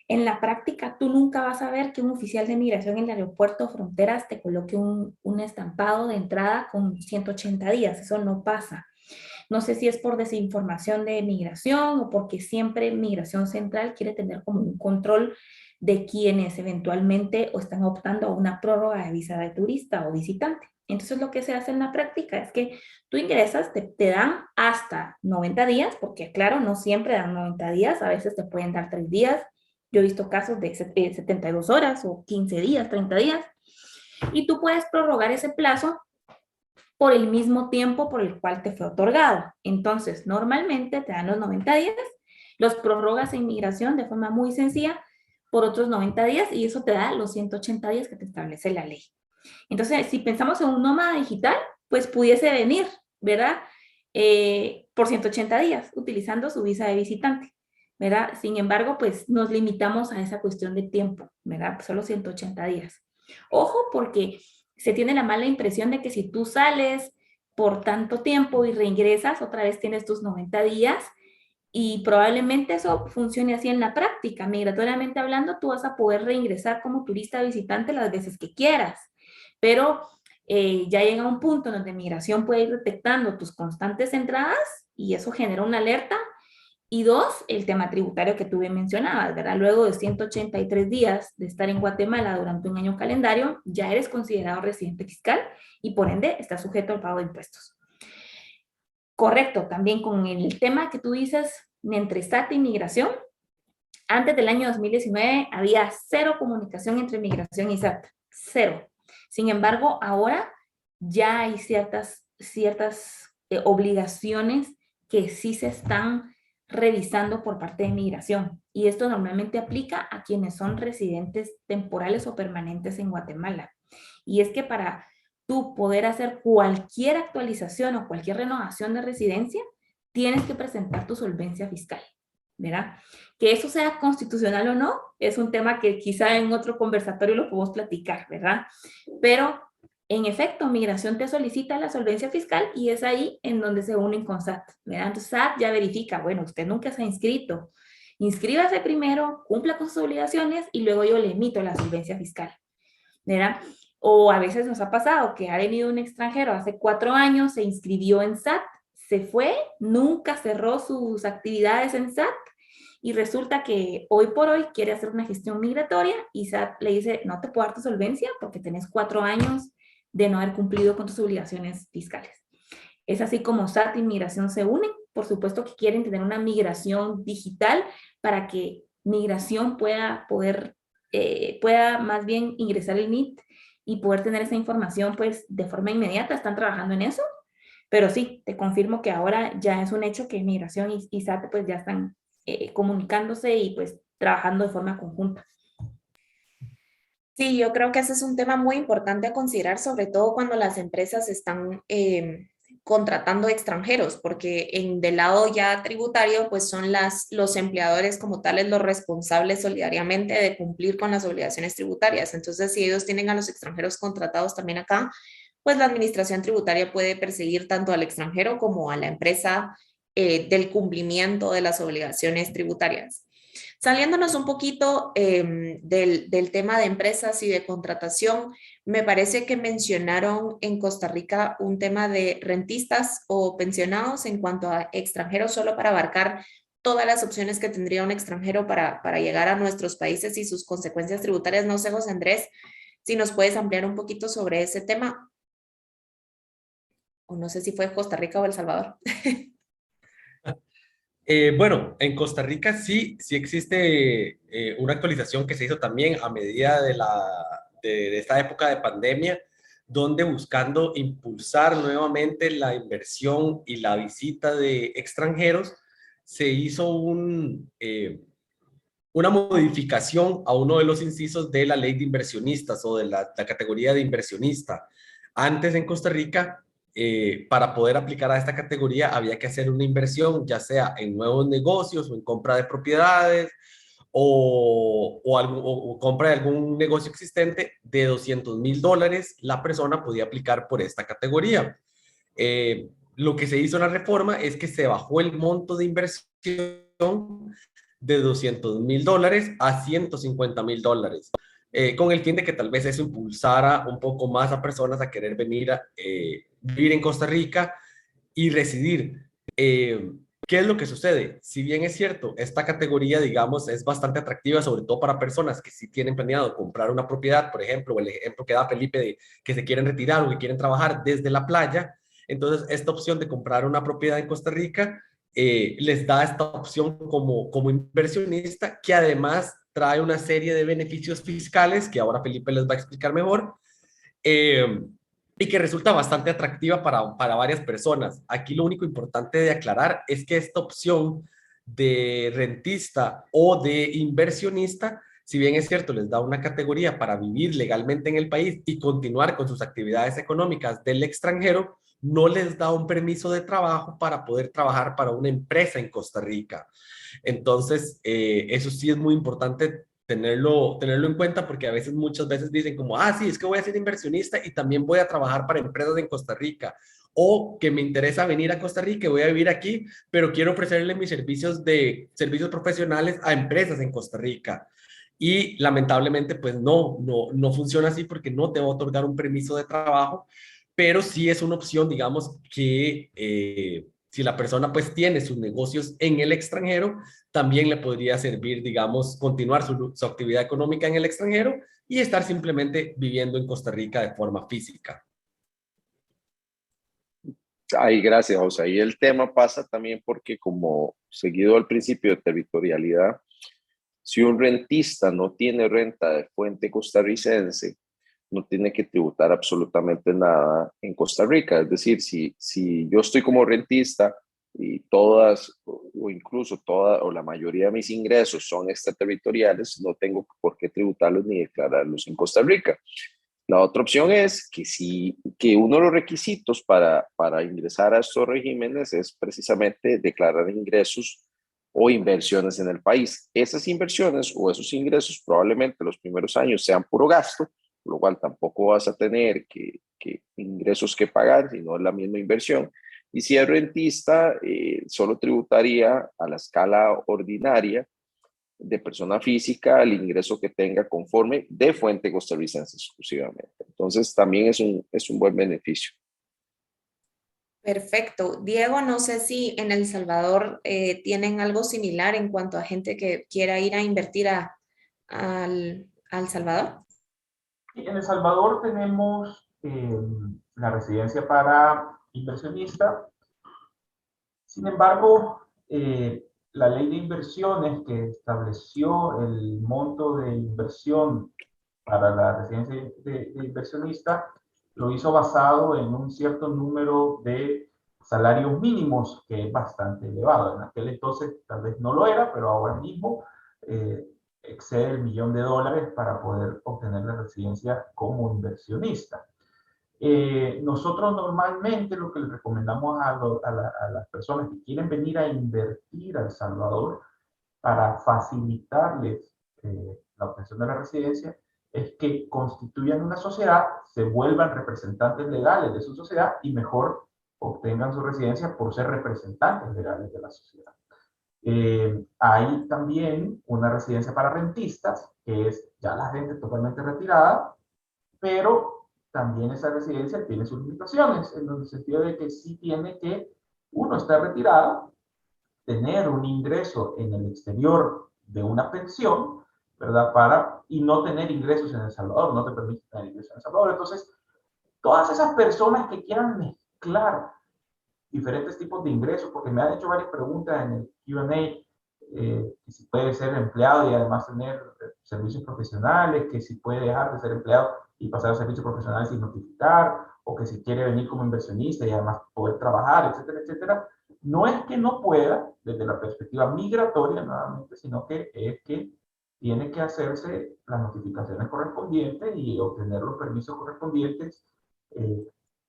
en la práctica, tú nunca vas a ver que un oficial de migración en el aeropuerto o fronteras te coloque un estampado de entrada con 180 días. Eso no pasa. No sé si es por desinformación de migración o porque siempre Migración Central quiere tener como un control de quienes eventualmente o están optando a una prórroga de visa de turista o visitante. Entonces lo que se hace en la práctica es que tú ingresas, te dan hasta 90 días, porque claro, no siempre dan 90 días, a veces te pueden dar 3 días, Yo he visto casos de 72 horas o 15 días, 30 días, y tú puedes prorrogar ese plazo por el mismo tiempo por el cual te fue otorgado. Entonces, normalmente te dan los 90 días, los prorrogas en migración de forma muy sencilla por otros 90 días y eso te da los 180 días que te establece la ley. Entonces, si pensamos en un nómada digital, pues pudiese venir, ¿verdad? Por 180 días, utilizando su visa de visitante, ¿verdad? Sin embargo, pues nos limitamos a esa cuestión de tiempo, ¿verdad? Solo 180 días. Ojo, porque se tiene la mala impresión de que si tú sales por tanto tiempo y reingresas, otra vez tienes tus 90 días y probablemente eso funcione así en la práctica. Migratoriamente hablando, tú vas a poder reingresar como turista visitante las veces que quieras, pero ya llega un punto donde migración puede ir detectando tus constantes entradas y eso genera una alerta. Y dos, el tema tributario que tú bien mencionabas, ¿verdad? Luego de 183 días de estar en Guatemala durante un año calendario, ya eres considerado residente fiscal y por ende estás sujeto al pago de impuestos. Correcto, también con el tema que tú dices entre SAT y migración, antes del año 2019 había cero comunicación entre migración y SAT, cero. Sin embargo, ahora ya hay ciertas obligaciones que sí se están revisando por parte de migración. Y esto normalmente aplica a quienes son residentes temporales o permanentes en Guatemala. Y es que para tú poder hacer cualquier actualización o cualquier renovación de residencia, tienes que presentar tu solvencia fiscal, ¿verdad? Que eso sea constitucional o no, es un tema que quizá en otro conversatorio lo podemos platicar, ¿verdad? Pero en efecto, migración te solicita la solvencia fiscal y es ahí en donde se unen con SAT, ¿verdad? Entonces SAT ya verifica, bueno, usted nunca se ha inscrito, inscríbase primero, cumpla con sus obligaciones y luego yo le emito la solvencia fiscal, ¿verdad? O a veces nos ha pasado que ha venido un extranjero hace 4 años, se inscribió en SAT, se fue, nunca cerró sus actividades en SAT y resulta que hoy por hoy quiere hacer una gestión migratoria y SAT le dice, no te puedo dar tu solvencia porque tenés 4 años de no haber cumplido con tus obligaciones fiscales. Es así como SAT y migración se unen. Por supuesto que quieren tener una migración digital para que migración pueda más bien ingresar el NIT y poder tener esa información pues de forma inmediata. Están trabajando en eso, pero sí, te confirmo que ahora ya es un hecho que migración y SAT pues ya están comunicándose y pues trabajando de forma conjunta. Sí, yo creo que ese es un tema muy importante a considerar, sobre todo cuando las empresas están contratando extranjeros, porque del lado ya tributario, pues son los empleadores como tales los responsables solidariamente de cumplir con las obligaciones tributarias. Entonces, si ellos tienen a los extranjeros contratados también acá, pues la administración tributaria puede perseguir tanto al extranjero como a la empresa del cumplimiento de las obligaciones tributarias. Saliéndonos un poquito del tema de empresas y de contratación, me parece que mencionaron en Costa Rica un tema de rentistas o pensionados en cuanto a extranjeros, solo para abarcar todas las opciones que tendría un extranjero para llegar a nuestros países y sus consecuencias tributarias. No sé, José Andrés, si nos puedes ampliar un poquito sobre ese tema. O no sé si fue Costa Rica o El Salvador. Bueno, en Costa Rica sí existe una actualización que se hizo también a medida de esta época de pandemia, donde buscando impulsar nuevamente la inversión y la visita de extranjeros, se hizo una modificación a uno de los incisos de la ley de inversionistas o de la categoría de inversionista. Antes en Costa Rica, para poder aplicar a esta categoría había que hacer una inversión, ya sea en nuevos negocios o en compra de propiedades o compra de algún negocio existente de $200,000, la persona podía aplicar por esta categoría. Lo que se hizo en la reforma es que se bajó el monto de inversión de $200,000 a $150,000, con el fin de que tal vez eso impulsara un poco más a personas a querer venir a vivir en Costa Rica y residir. ¿Qué es lo que sucede? Si bien es cierto, esta categoría, digamos, es bastante atractiva, sobre todo para personas que sí tienen planeado comprar una propiedad, por ejemplo, el ejemplo que da Felipe de que se quieren retirar o que quieren trabajar desde la playa. Entonces, esta opción de comprar una propiedad en Costa Rica les da esta opción como inversionista, que además trae una serie de beneficios fiscales que ahora Felipe les va a explicar mejor, y que resulta bastante atractiva para varias personas. Aquí lo único importante de aclarar es que esta opción de rentista o de inversionista, si bien es cierto, les da una categoría para vivir legalmente en el país y continuar con sus actividades económicas del extranjero, no les da un permiso de trabajo para poder trabajar para una empresa en Costa Rica. Entonces, eso sí es muy importante tenerlo en cuenta, porque a veces, muchas veces dicen como, ah, sí, es que voy a ser inversionista y también voy a trabajar para empresas en Costa Rica, o que me interesa venir a Costa Rica y voy a vivir aquí, pero quiero ofrecerle mis servicios profesionales a empresas en Costa Rica. Y lamentablemente, pues no funciona así, porque no te va a otorgar un permiso de trabajo, pero sí es una opción, digamos, que si la persona pues tiene sus negocios en el extranjero, también le podría servir, digamos, continuar su actividad económica en el extranjero y estar simplemente viviendo en Costa Rica de forma física. Ay, gracias, José. Y el tema pasa también porque, como seguido al principio de territorialidad, si un rentista no tiene renta de fuente costarricense, no tiene que tributar absolutamente nada en Costa Rica. Es decir, si yo estoy como rentista y todas, o incluso toda, o la mayoría de mis ingresos son extraterritoriales, no tengo por qué tributarlos ni declararlos en Costa Rica. La otra opción es que uno de los requisitos para ingresar a estos regímenes es precisamente declarar ingresos o inversiones en el país. Esas inversiones o esos ingresos probablemente los primeros años sean puro gasto, por lo cual tampoco vas a tener que ingresos que pagar, sino es la misma inversión. Y si es rentista, solo tributaría a la escala ordinaria de persona física el ingreso que tenga conforme de fuente costarricense exclusivamente. Entonces también es un buen beneficio. Perfecto. Diego, no sé si en El Salvador tienen algo similar en cuanto a gente que quiera ir a invertir al Salvador. En El Salvador tenemos la residencia para inversionista. Sin embargo, la ley de inversiones que estableció el monto de inversión para la residencia de inversionista lo hizo basado en un cierto número de salarios mínimos, que es bastante elevado. En aquel entonces tal vez no lo era, pero ahora mismo excede el $1.000.000 para poder obtener la residencia como inversionista. Nosotros normalmente lo que le recomendamos a las personas que quieren venir a invertir a El Salvador para facilitarles la obtención de la residencia es que constituyan una sociedad, se vuelvan representantes legales de su sociedad y mejor obtengan su residencia por ser representantes legales de la sociedad. Hay también una residencia para rentistas, que es ya la gente totalmente retirada, pero también esa residencia tiene sus limitaciones, en el sentido de que sí tiene que uno estar retirado, tener un ingreso en el exterior de una pensión, ¿verdad? Y no tener ingresos en El Salvador, no te permite tener ingresos en El Salvador. Entonces, todas esas personas que quieran mezclar diferentes tipos de ingresos, porque me han hecho varias preguntas en el Q&A, que si puede ser empleado y además tener servicios profesionales, que si puede dejar de ser empleado y pasar a servicios profesionales sin notificar, o que si quiere venir como inversionista y además poder trabajar, etcétera, etcétera. No es que no pueda, desde la perspectiva migratoria nuevamente, sino que es que tiene que hacerse las notificaciones correspondientes y obtener los permisos correspondientes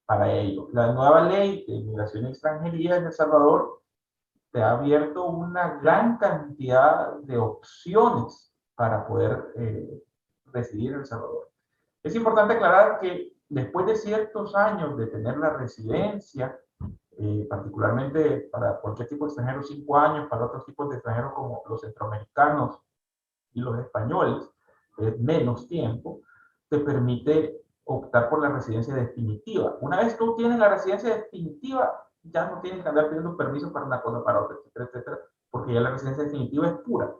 para ello. La nueva ley de inmigración y extranjería en El Salvador te ha abierto una gran cantidad de opciones para poder residir en El Salvador. Es importante aclarar que después de ciertos años de tener la residencia, particularmente para cualquier tipo de extranjero 5 años, para otros tipos de extranjeros como los centroamericanos y los españoles, menos tiempo, te permite optar por la residencia definitiva. Una vez tú tienes la residencia definitiva, ya no tienes que andar pidiendo permiso para una cosa, para otra, etcétera, etcétera, porque ya la residencia definitiva es pura.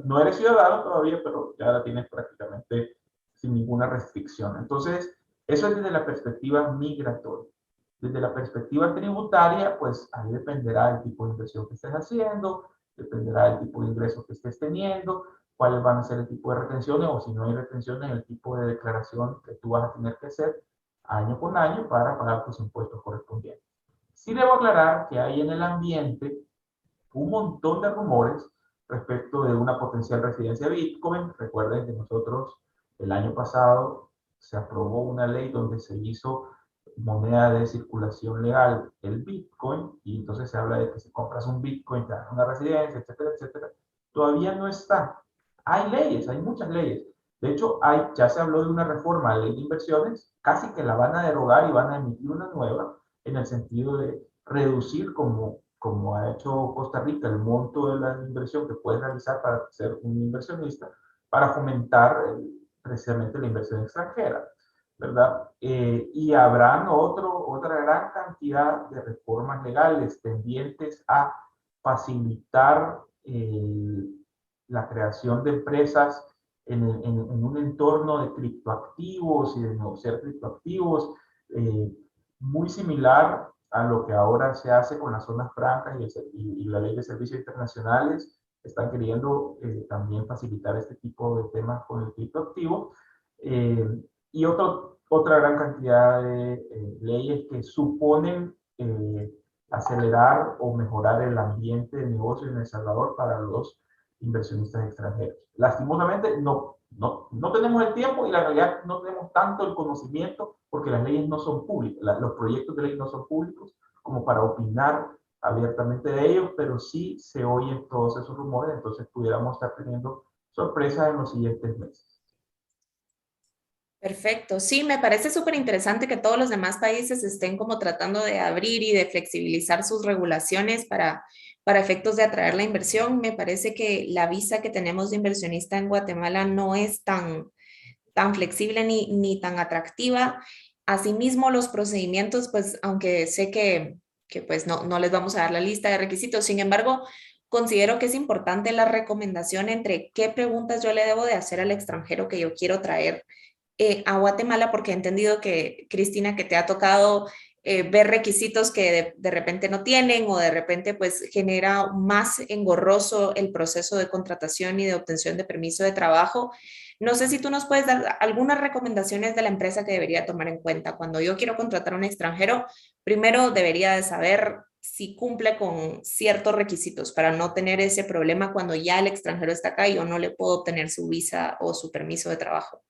No eres ciudadano todavía, pero ya la tienes prácticamente sin ninguna restricción. Entonces, eso es desde la perspectiva migratoria. Desde la perspectiva tributaria, pues ahí dependerá del tipo de inversión que estés haciendo, dependerá del tipo de ingresos que estés teniendo, cuáles van a ser el tipo de retenciones, o si no hay retenciones, el tipo de declaración que tú vas a tener que hacer año con año para pagar tus impuestos correspondientes. Sí debo aclarar que hay en el ambiente un montón de rumores respecto de una potencial residencia de Bitcoin. Recuerden que nosotros el año pasado se aprobó una ley donde se hizo moneda de circulación legal el Bitcoin, y entonces se habla de que si compras un Bitcoin te dan una residencia, etcétera, etcétera. Todavía no está. Hay leyes, hay muchas leyes. De hecho, ya se habló de una reforma a la ley de inversiones, casi que la van a derogar y van a emitir una nueva, en el sentido de reducir, como ha hecho Costa Rica, el monto de la inversión que puedes realizar para ser un inversionista, para fomentar precisamente la inversión extranjera, ¿verdad? Y habrán otra gran cantidad de reformas legales tendientes a facilitar la creación de empresas en un entorno de criptoactivos y de negociar criptoactivos, muy similar a lo que ahora se hace con las zonas francas y la ley de servicios internacionales. Están queriendo también facilitar este tipo de temas con el criptoactivo. Y otra gran cantidad de leyes que suponen acelerar o mejorar el ambiente de negocio en El Salvador para los inversionistas extranjeros. Lastimosamente, no tenemos el tiempo, y la realidad no tenemos tanto el conocimiento, porque las leyes no son públicas, los proyectos de ley no son públicos como para opinar abiertamente de ellos, pero sí se oyen todos esos rumores, entonces pudiéramos estar teniendo sorpresas en los siguientes meses. Perfecto. Sí, me parece súper interesante que todos los demás países estén como tratando de abrir y de flexibilizar sus regulaciones para efectos de atraer la inversión. Me parece que la visa que tenemos de inversionista en Guatemala no es tan flexible ni tan atractiva. Asimismo, los procedimientos, pues aunque sé que pues no les vamos a dar la lista de requisitos, sin embargo, considero que es importante la recomendación entre qué preguntas yo le debo de hacer al extranjero que yo quiero traer a Guatemala, porque he entendido que, Cristina, que te ha tocado ver requisitos que de repente no tienen, o de repente pues genera más engorroso el proceso de contratación y de obtención de permiso de trabajo. No sé si tú nos puedes dar algunas recomendaciones de la empresa que debería tomar en cuenta. Cuando yo quiero contratar a un extranjero, primero debería de saber si cumple con ciertos requisitos para no tener ese problema cuando ya el extranjero está acá y yo no le puedo obtener su visa o su permiso de trabajo.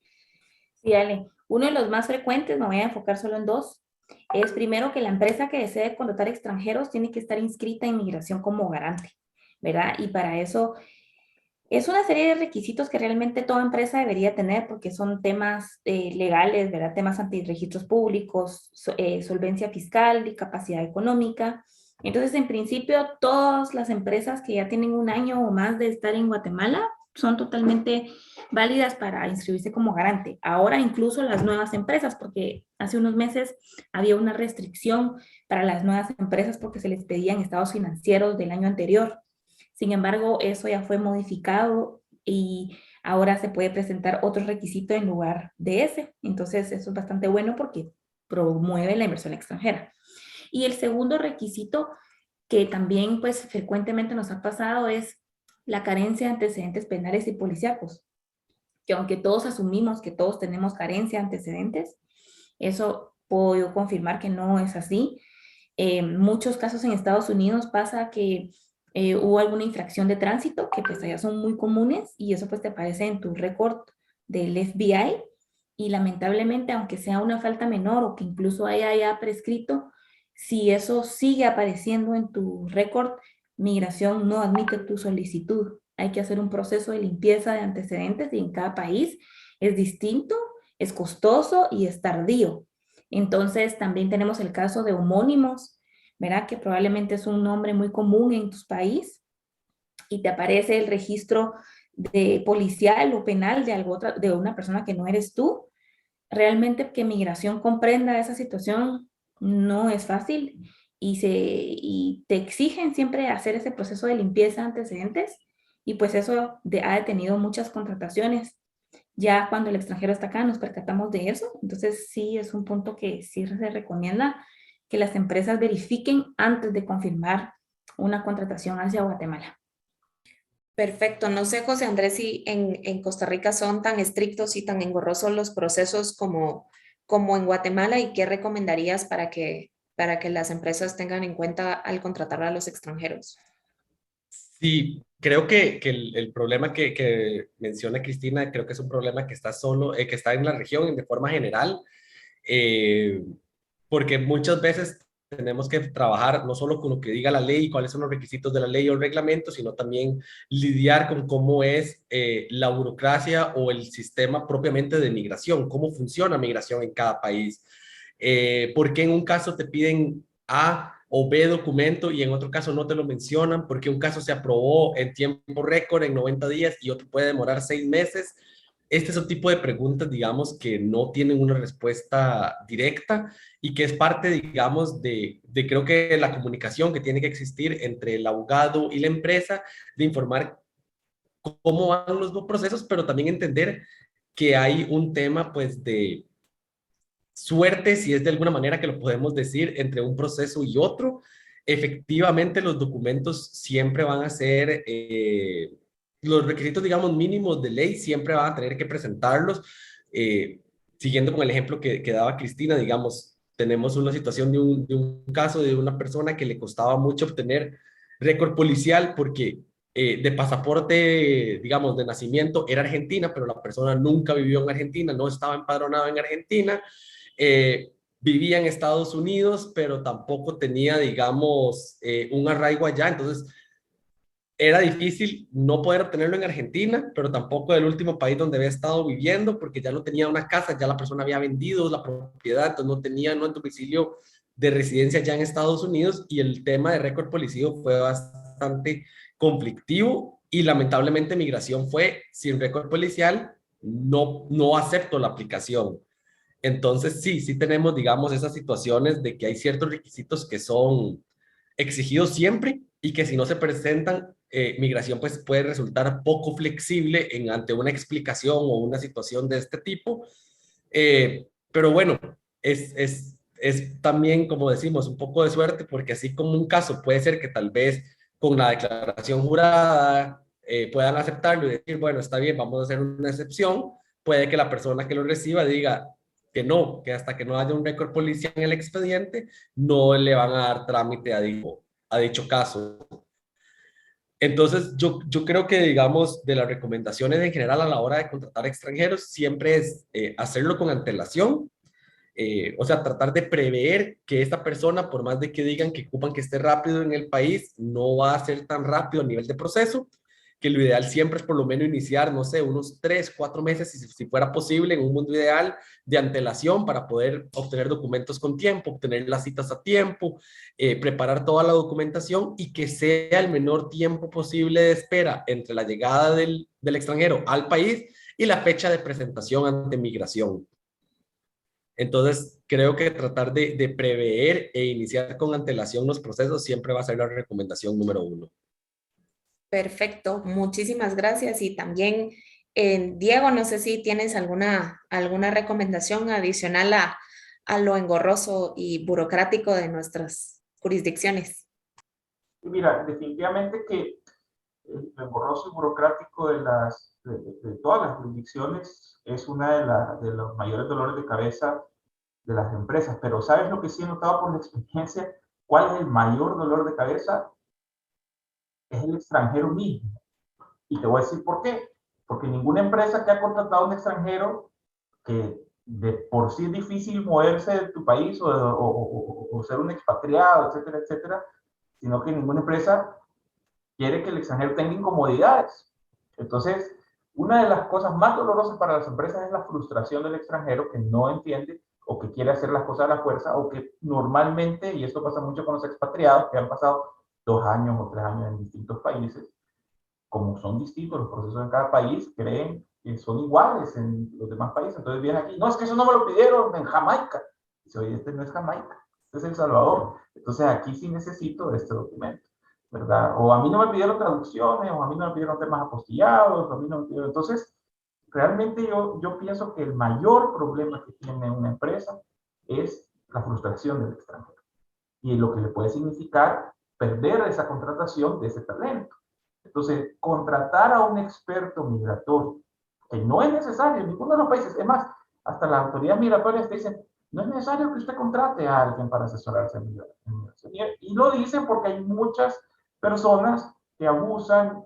Sí, Ale. Uno de los más frecuentes, me voy a enfocar solo en dos, es primero que la empresa que desee contratar extranjeros tiene que estar inscrita en migración como garante, ¿verdad? Y para eso es una serie de requisitos que realmente toda empresa debería tener, porque son temas legales, ¿verdad? Temas antirregistros públicos, solvencia fiscal y capacidad económica. Entonces, en principio, todas las empresas que ya tienen un año o más de estar en Guatemala son totalmente válidas para inscribirse como garante. Ahora incluso las nuevas empresas, porque hace unos meses había una restricción para las nuevas empresas porque se les pedían estados financieros del año anterior. Sin embargo, eso ya fue modificado y ahora se puede presentar otro requisito en lugar de ese. Entonces, eso es bastante bueno porque promueve la inversión extranjera. Y el segundo requisito que también pues frecuentemente nos ha pasado es la carencia de antecedentes penales y policíacos, que aunque todos asumimos que todos tenemos carencia de antecedentes, eso puedo yo confirmar que no es así. En muchos casos en Estados Unidos pasa que hubo alguna infracción de tránsito, que pues allá son muy comunes, y eso pues te aparece en tu récord del FBI, y lamentablemente, aunque sea una falta menor o que incluso haya ya prescrito, si eso sigue apareciendo en tu récord, migración no admite tu solicitud. Hay que hacer un proceso de limpieza de antecedentes, y en cada país es distinto, es costoso y es tardío. Entonces, también tenemos el caso de homónimos, ¿verdad? Que probablemente es un nombre muy común en tu país y te aparece el registro de policial o penal de una persona que no eres tú. Realmente que migración comprenda esa situación no es fácil, y te exigen siempre hacer ese proceso de limpieza de antecedentes, y pues eso ha detenido muchas contrataciones. Ya cuando el extranjero está acá nos percatamos de eso, entonces sí es un punto que sí se recomienda que las empresas verifiquen antes de confirmar una contratación hacia Guatemala. Perfecto. No sé, José Andrés, si en Costa Rica son tan estrictos y tan engorrosos los procesos como en Guatemala, y qué recomendarías para que las empresas tengan en cuenta al contratar a los extranjeros. Sí, creo que el problema que menciona Cristina, creo que es un problema que está solo, que está en la región de forma general, eh, porque muchas veces tenemos que trabajar no solo con lo que diga la ley, cuáles son los requisitos de la ley o el reglamento, sino también lidiar con cómo es la burocracia o el sistema propiamente de migración, cómo funciona migración en cada país. ¿Por qué en un caso te piden A o B documento y en otro caso no te lo mencionan? ¿Por qué un caso se aprobó en tiempo récord, en 90 días, y otro puede demorar 6 meses? Este es un tipo de preguntas, digamos, que no tienen una respuesta directa y que es parte, digamos, de creo que la comunicación que tiene que existir entre el abogado y la empresa, de informar cómo van los dos procesos, pero también entender que hay un tema, pues, de suerte, si es de alguna manera que lo podemos decir, entre un proceso y otro. Efectivamente, los documentos siempre van a ser, los requisitos, digamos, mínimos de ley, siempre van a tener que presentarlos. Eh, Siguiendo con el ejemplo que daba Cristina, digamos, tenemos una situación de un caso de una persona que le costaba mucho obtener récord policial porque de pasaporte, digamos, de nacimiento era argentina, pero la persona nunca vivió en Argentina, no estaba empadronado en Argentina, vivía en Estados Unidos, pero tampoco tenía, digamos, un arraigo allá. Entonces, era difícil no poder obtenerlo en Argentina, pero tampoco del último país donde había estado viviendo, porque ya no tenía una casa, ya la persona había vendido la propiedad, entonces no tenía no, domicilio de residencia ya en Estados Unidos, y el tema de récord policíaco fue bastante conflictivo, y lamentablemente migración fue sin récord policial, no acepto la aplicación. Entonces, sí, sí tenemos, digamos, esas situaciones de que hay ciertos requisitos que son exigidos siempre y que si no se presentan, migración pues puede resultar poco flexible ante una explicación o una situación de este tipo. Pero bueno, es también, como decimos, un poco de suerte, porque así como un caso puede ser que tal vez con la declaración jurada puedan aceptarlo y decir, bueno, está bien, vamos a hacer una excepción, puede que la persona que lo reciba diga que no, que hasta que no haya un récord policial en el expediente, no le van a dar trámite a dicho caso. Entonces, yo creo que, digamos, de las recomendaciones en general a la hora de contratar extranjeros, siempre es hacerlo con antelación, o sea, tratar de prever que esta persona, por más de que digan que ocupan que esté rápido en el país, no va a ser tan rápido a nivel de proceso, que lo ideal siempre es por lo menos iniciar, no sé, unos 3, 4 meses, si fuera posible, en un mundo ideal, de antelación para poder obtener documentos con tiempo, obtener las citas a tiempo, preparar toda la documentación y que sea el menor tiempo posible de espera entre la llegada del extranjero al país y la fecha de presentación ante migración. Entonces, creo que tratar de prever e iniciar con antelación los procesos siempre va a ser la recomendación número uno. Perfecto, muchísimas gracias. Y también, Diego, no sé si tienes alguna recomendación adicional a lo engorroso y burocrático de nuestras jurisdicciones. Y mira, definitivamente que el engorroso y burocrático de todas las jurisdicciones es una de los mayores dolores de cabeza de las empresas. Pero ¿sabes lo que sí he notado por la experiencia? ¿Cuál es el mayor dolor de cabeza? Es el extranjero mismo. Y te voy a decir por qué. Porque ninguna empresa que ha contratado a un extranjero, que de por sí es difícil moverse de tu país o ser un expatriado, etcétera, etcétera, sino que ninguna empresa quiere que el extranjero tenga incomodidades. Entonces, una de las cosas más dolorosas para las empresas es la frustración del extranjero que no entiende o que quiere hacer las cosas a la fuerza, o que normalmente, y esto pasa mucho con los expatriados que han pasado 2 años o 3 años en distintos países, como son distintos los procesos en cada país, creen que son iguales en los demás países. Entonces vienen aquí, no, es que eso no me lo pidieron en Jamaica. Dice, oye, este no es Jamaica, este es El Salvador. Entonces aquí sí necesito este documento, ¿verdad? O a mí no me pidieron traducciones, o a mí no me pidieron temas apostillados, o a mí no me pidieron. Entonces, realmente yo pienso que el mayor problema que tiene una empresa es la frustración del extranjero y lo que le puede significar perder esa contratación de ese talento. Entonces, contratar a un experto migratorio, que no es necesario en ninguno de los países, es más, hasta las autoridades migratorias te dicen, no es necesario que usted contrate a alguien para asesorarse en migración. Y lo dicen porque hay muchas personas que abusan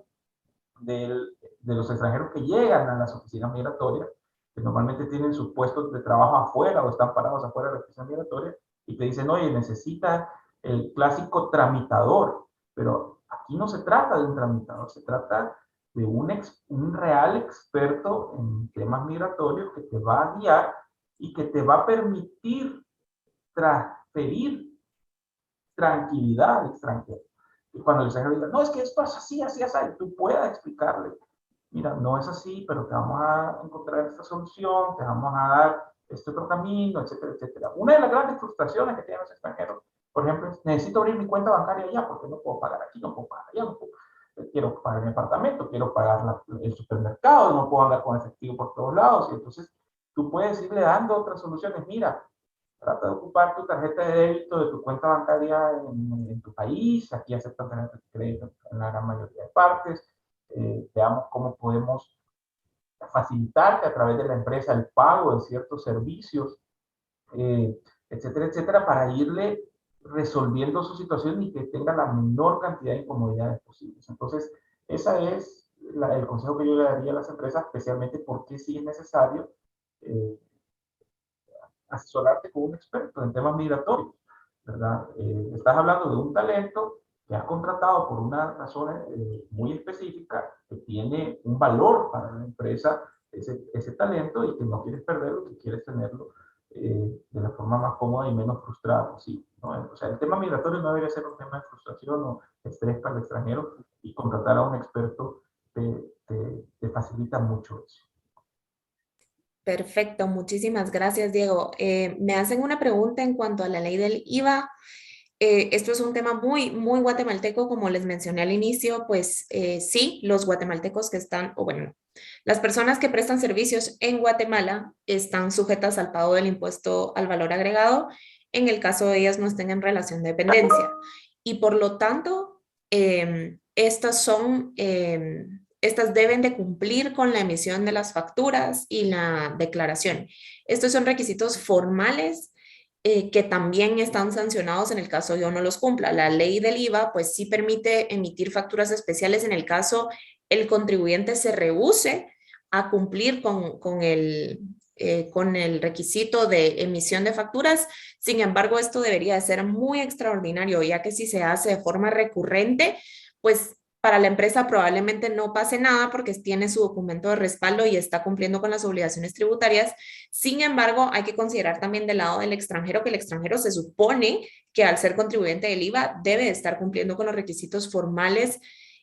de los extranjeros que llegan a las oficinas migratorias, que normalmente tienen sus puestos de trabajo afuera o están parados afuera de la oficina migratoria, y te dicen, oye, necesita el clásico tramitador, pero aquí no se trata de un tramitador, se trata de un real experto en temas migratorios que te va a guiar y que te va a permitir transferir tranquilidad al extranjero. Y cuando el extranjero diga, no, es que esto es así, así, así, tú puedas explicarle, mira, no es así, pero te vamos a encontrar esta solución, te vamos a dar este otro camino, etcétera, etcétera. Una de las grandes frustraciones que tienen los extranjeros, por ejemplo, es, necesito abrir mi cuenta bancaria allá porque no puedo pagar aquí, no puedo pagar allá, no puedo, quiero pagar mi apartamento, quiero pagar el supermercado, no puedo andar con efectivo por todos lados. Y entonces tú puedes irle dando otras soluciones. Mira, trata de ocupar tu tarjeta de débito de tu cuenta bancaria en tu país. Aquí aceptan tarjetas de crédito en la gran mayoría de partes. Veamos cómo podemos facilitarte a través de la empresa el pago de ciertos servicios, etcétera, etcétera, para irle resolviendo su situación y que tenga la menor cantidad de incomodidades posibles. Entonces, ese es el consejo que yo le daría a las empresas, especialmente porque sí es necesario asesorarte con un experto en temas migratorios, ¿verdad? Estás hablando de un talento que has contratado por una razón muy específica, que tiene un valor para la empresa, ese talento, y que no quieres perderlo, que quieres tenerlo de la forma más cómoda y menos frustrada posible, ¿no? O sea, el tema migratorio no debería ser un tema de frustración o estrés para el extranjero, y contratar a un experto te facilita mucho eso. Perfecto, muchísimas gracias, Diego. Me hacen una pregunta en cuanto a la ley del IVA. Esto es un tema muy, muy guatemalteco, como les mencioné al inicio, pues sí, los guatemaltecos que están, o bueno, las personas que prestan servicios en Guatemala están sujetas al pago del impuesto al valor agregado en el caso de ellas no estén en relación de dependencia. Y por lo tanto, estas deben de cumplir con la emisión de las facturas y la declaración. Estos son requisitos formales que también están sancionados en el caso yo no los cumpla. La ley del IVA pues sí permite emitir facturas especiales en el caso el contribuyente se rehúse a cumplir con el requisito de emisión de facturas. Sin embargo, esto debería de ser muy extraordinario, ya que si se hace de forma recurrente, pues para la empresa probablemente no pase nada porque tiene su documento de respaldo y está cumpliendo con las obligaciones tributarias. Sin embargo, hay que considerar también del lado del extranjero que el extranjero se supone que al ser contribuyente del IVA debe estar cumpliendo con los requisitos formales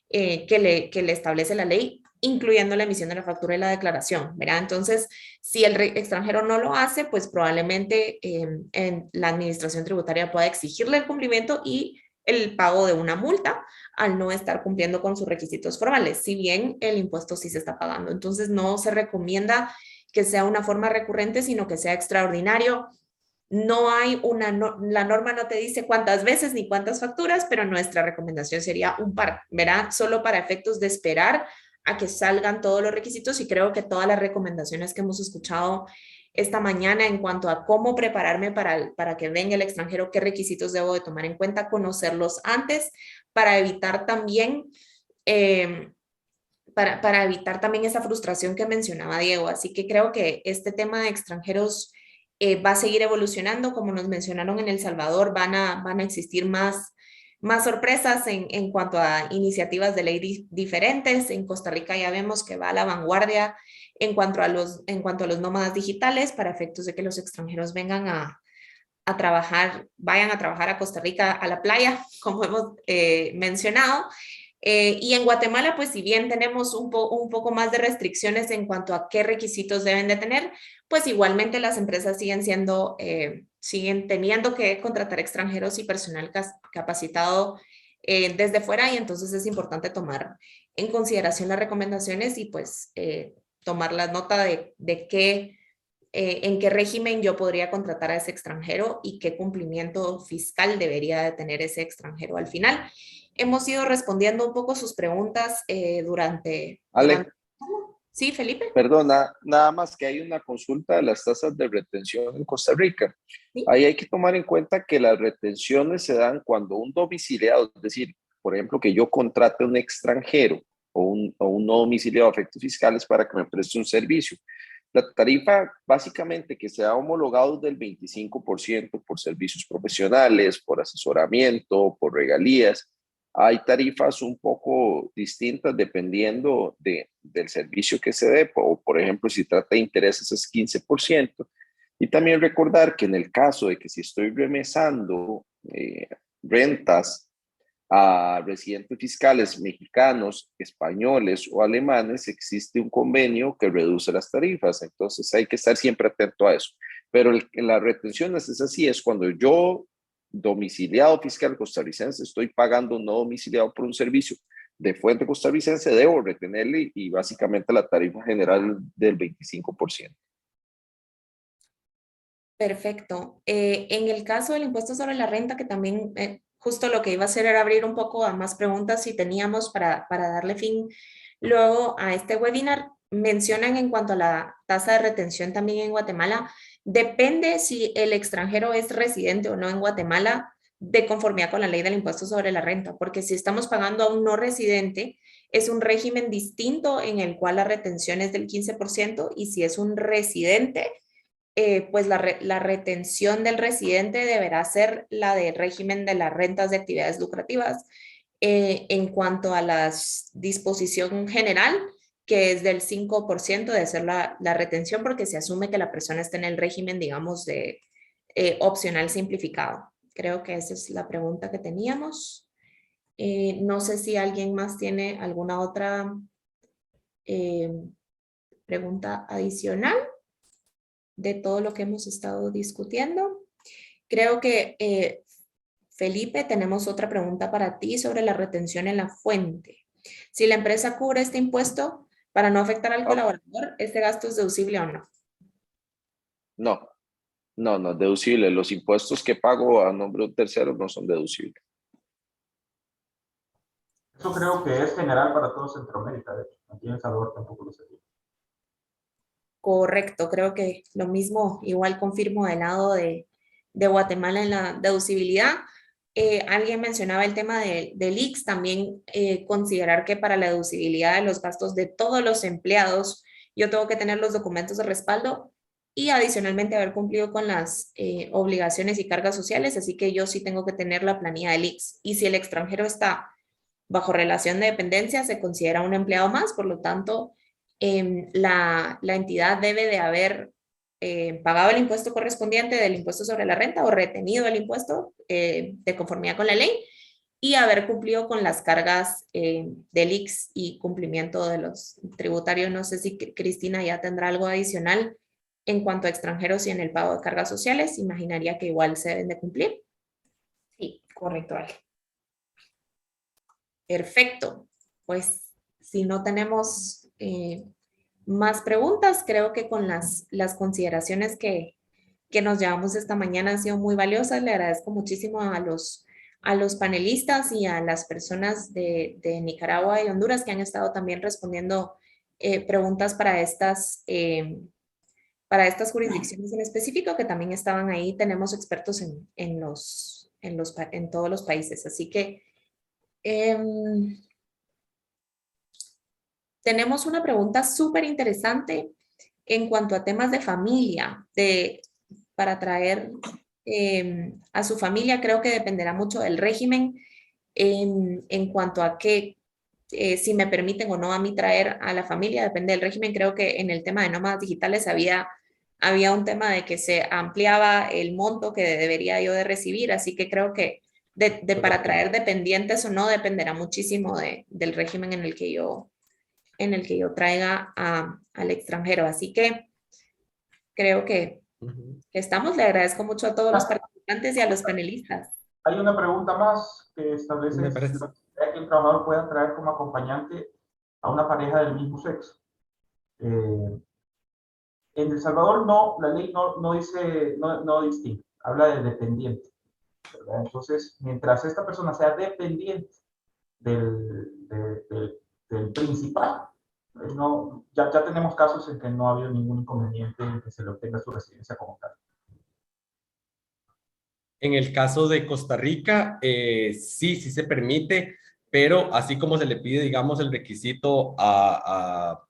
que le establece la ley, incluyendo la emisión de la factura y la declaración, ¿verdad? Entonces, si el extranjero no lo hace, pues probablemente en la administración tributaria pueda exigirle el cumplimiento y el pago de una multa al no estar cumpliendo con sus requisitos formales, si bien el impuesto sí se está pagando. Entonces, no se recomienda que sea una forma recurrente, sino que sea extraordinario. No hay la norma no te dice cuántas veces ni cuántas facturas, pero nuestra recomendación sería un par, ¿verdad? Solo para efectos de esperar a que salgan todos los requisitos, y creo que todas las recomendaciones que hemos escuchado esta mañana en cuanto a cómo prepararme para que venga el extranjero, qué requisitos debo de tomar en cuenta, conocerlos antes para evitar también para evitar también esa frustración que mencionaba Diego. Así que creo que este tema de extranjeros va a seguir evolucionando. Como nos mencionaron en El Salvador, van a existir más sorpresas en cuanto a iniciativas de ley diferentes. En Costa Rica ya vemos que va a la vanguardia en cuanto a los nómadas digitales, para efectos de que los extranjeros vengan a trabajar, vayan a trabajar a Costa Rica, a la playa, como hemos mencionado. Y en Guatemala, pues si bien tenemos un poco más de restricciones en cuanto a qué requisitos deben de tener, pues igualmente las empresas siguen teniendo que contratar extranjeros y personal capacitado desde fuera, y entonces es importante tomar en consideración las recomendaciones y pues tomar la nota de en qué régimen yo podría contratar a ese extranjero y qué cumplimiento fiscal debería de tener ese extranjero al final. hemos ido respondiendo un poco sus preguntas durante... Ale, Sí, Felipe. perdona, nada más que hay una consulta de las tasas de retención en Costa Rica. Sí. Ahí hay que tomar en cuenta que las retenciones se dan cuando un domiciliado, es decir, por ejemplo, que yo contrate a un extranjero o un no domiciliado a efectos fiscales para que me preste un servicio. La tarifa básicamente que se ha homologado es del 25% por servicios profesionales, por asesoramiento, por regalías. Hay tarifas un poco distintas dependiendo del servicio que se dé. O, por ejemplo, si trata de intereses es 15%. Y también recordar que en el caso de que si estoy remesando rentas a residentes fiscales mexicanos, españoles o alemanes, existe un convenio que reduce las tarifas. Entonces hay que estar siempre atento a eso. Pero en las retenciones es así, es cuando yo, domiciliado fiscal costarricense, estoy pagando no domiciliado por un servicio de fuente costarricense, debo retenerle y básicamente la tarifa general del 25%. Perfecto. En el caso del impuesto sobre la renta, que también justo lo que iba a hacer era abrir un poco a más preguntas si teníamos para darle fin luego a este webinar, mencionan en cuanto a la tasa de retención también en Guatemala, depende si el extranjero es residente o no en Guatemala, de conformidad con la ley del impuesto sobre la renta, porque si estamos pagando a un no residente, es un régimen distinto en el cual la retención es del 15% y si es un residente, pues la retención del residente deberá ser la de régimen de las rentas de actividades lucrativas. En cuanto a la disposición general, que es del 5% de ser la retención, porque se asume que la persona está en el régimen, digamos, de opcional simplificado. Creo que esa es la pregunta que teníamos. No sé si alguien más tiene alguna otra pregunta adicional de todo lo que hemos estado discutiendo. Creo que, Felipe, tenemos otra pregunta para ti sobre la retención en la fuente. Si la empresa cubre este impuesto para no afectar al colaborador, ¿este gasto es deducible o no? No, deducible. Los impuestos que pago a nombre de un tercero no son deducibles. Eso creo que es general para todo Centroamérica, de hecho. Aquí en El Salvador tampoco lo sé. Correcto, creo que lo mismo, igual confirmo del lado de Guatemala en la deducibilidad. Alguien mencionaba el tema del IX, también considerar que para la deducibilidad de los gastos de todos los empleados, yo tengo que tener los documentos de respaldo y adicionalmente haber cumplido con las obligaciones y cargas sociales, así que yo sí tengo que tener la planilla del IX. Y si el extranjero está bajo relación de dependencia, se considera un empleado más, por lo tanto, la entidad debe de haber pagado el impuesto correspondiente del impuesto sobre la renta o retenido el impuesto de conformidad con la ley y haber cumplido con las cargas del IX y cumplimiento de los tributarios. No sé si Cristina ya tendrá algo adicional en cuanto a extranjeros y en el pago de cargas sociales. Imaginaría que igual se deben de cumplir. Sí, correcto, Ale. Perfecto. Pues si no tenemos más preguntas, creo que con las consideraciones que nos llevamos esta mañana han sido muy valiosas. Le agradezco muchísimo a los panelistas y a las personas de Nicaragua y Honduras que han estado también respondiendo preguntas para estas jurisdicciones en específico, que también estaban ahí. Tenemos expertos en todos los países. Así que tenemos una pregunta súper interesante en cuanto a temas de familia, para traer a su familia. Creo que dependerá mucho del régimen en cuanto a que si me permiten o no a mí traer a la familia, depende del régimen. Creo que en el tema de nómadas digitales había un tema de que se ampliaba el monto que debería yo de recibir, así que creo que para traer dependientes o no dependerá muchísimo del régimen en el que yo traiga al extranjero. Así que creo que estamos. Le agradezco mucho a todos los participantes y a los panelistas. Hay una pregunta más que establece que el trabajador pueda traer como acompañante a una pareja del mismo sexo. En El Salvador la ley no dice, no distingue, habla de dependiente, ¿verdad? Entonces, mientras esta persona sea dependiente, del principal. No, ya tenemos casos en que no ha habido ningún inconveniente en que se le obtenga su residencia como tal. En el caso de Costa Rica, sí se permite, pero así como se le pide, digamos, el requisito a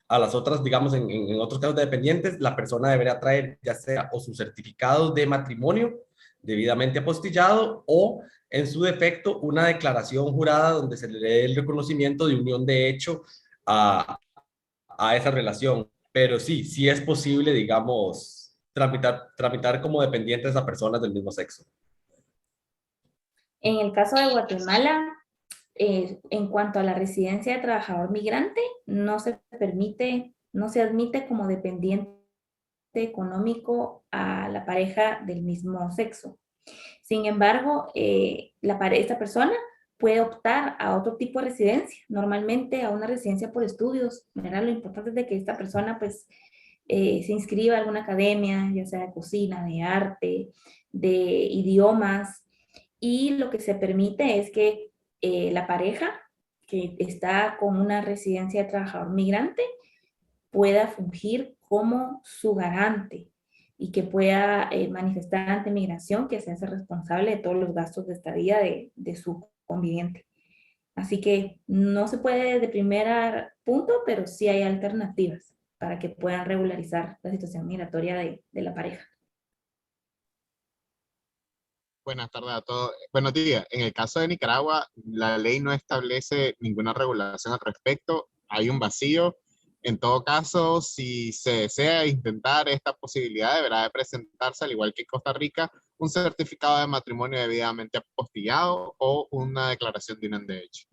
las otras, digamos, en otros casos de dependientes, la persona deberá traer ya sea o su certificado de matrimonio debidamente apostillado o, en su defecto, una declaración jurada donde se le dé el reconocimiento de unión de hecho a esa relación. Pero sí es posible, digamos, tramitar como dependientes a personas del mismo sexo. En el caso de Guatemala, en cuanto a la residencia de trabajador migrante, no se permite, no se admite como dependiente económico a la pareja del mismo sexo. Sin embargo, esta persona puede optar a otro tipo de residencia, normalmente a una residencia por estudios. ¿Verdad? Lo importante es de que esta persona pues se inscriba a alguna academia, ya sea de cocina, de arte, de idiomas, y lo que se permite es que la pareja que está con una residencia de trabajador migrante pueda fungir como su garante y que pueda manifestar ante migración que se hace responsable de todos los gastos de estadía de su conviviente. Así que no se puede de primer punto, pero sí hay alternativas para que puedan regularizar la situación migratoria de la pareja. Buenas tardes a todos. Buenos días. En el caso de Nicaragua, la ley no establece ninguna regulación al respecto. Hay un vacío. En todo caso, si se desea intentar esta posibilidad, deberá de presentarse, al igual que en Costa Rica, un certificado de matrimonio debidamente apostillado o una declaración de unión de hecho.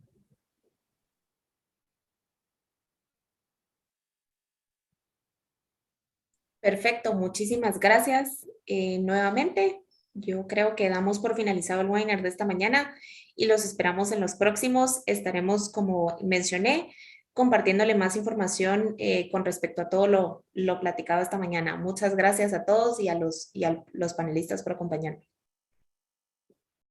Perfecto, muchísimas gracias nuevamente. Yo creo que damos por finalizado el webinar de esta mañana y los esperamos en los próximos. Estaremos, como mencioné, compartiéndole más información con respecto a todo lo platicado esta mañana. Muchas gracias a todos y a los panelistas por acompañarnos.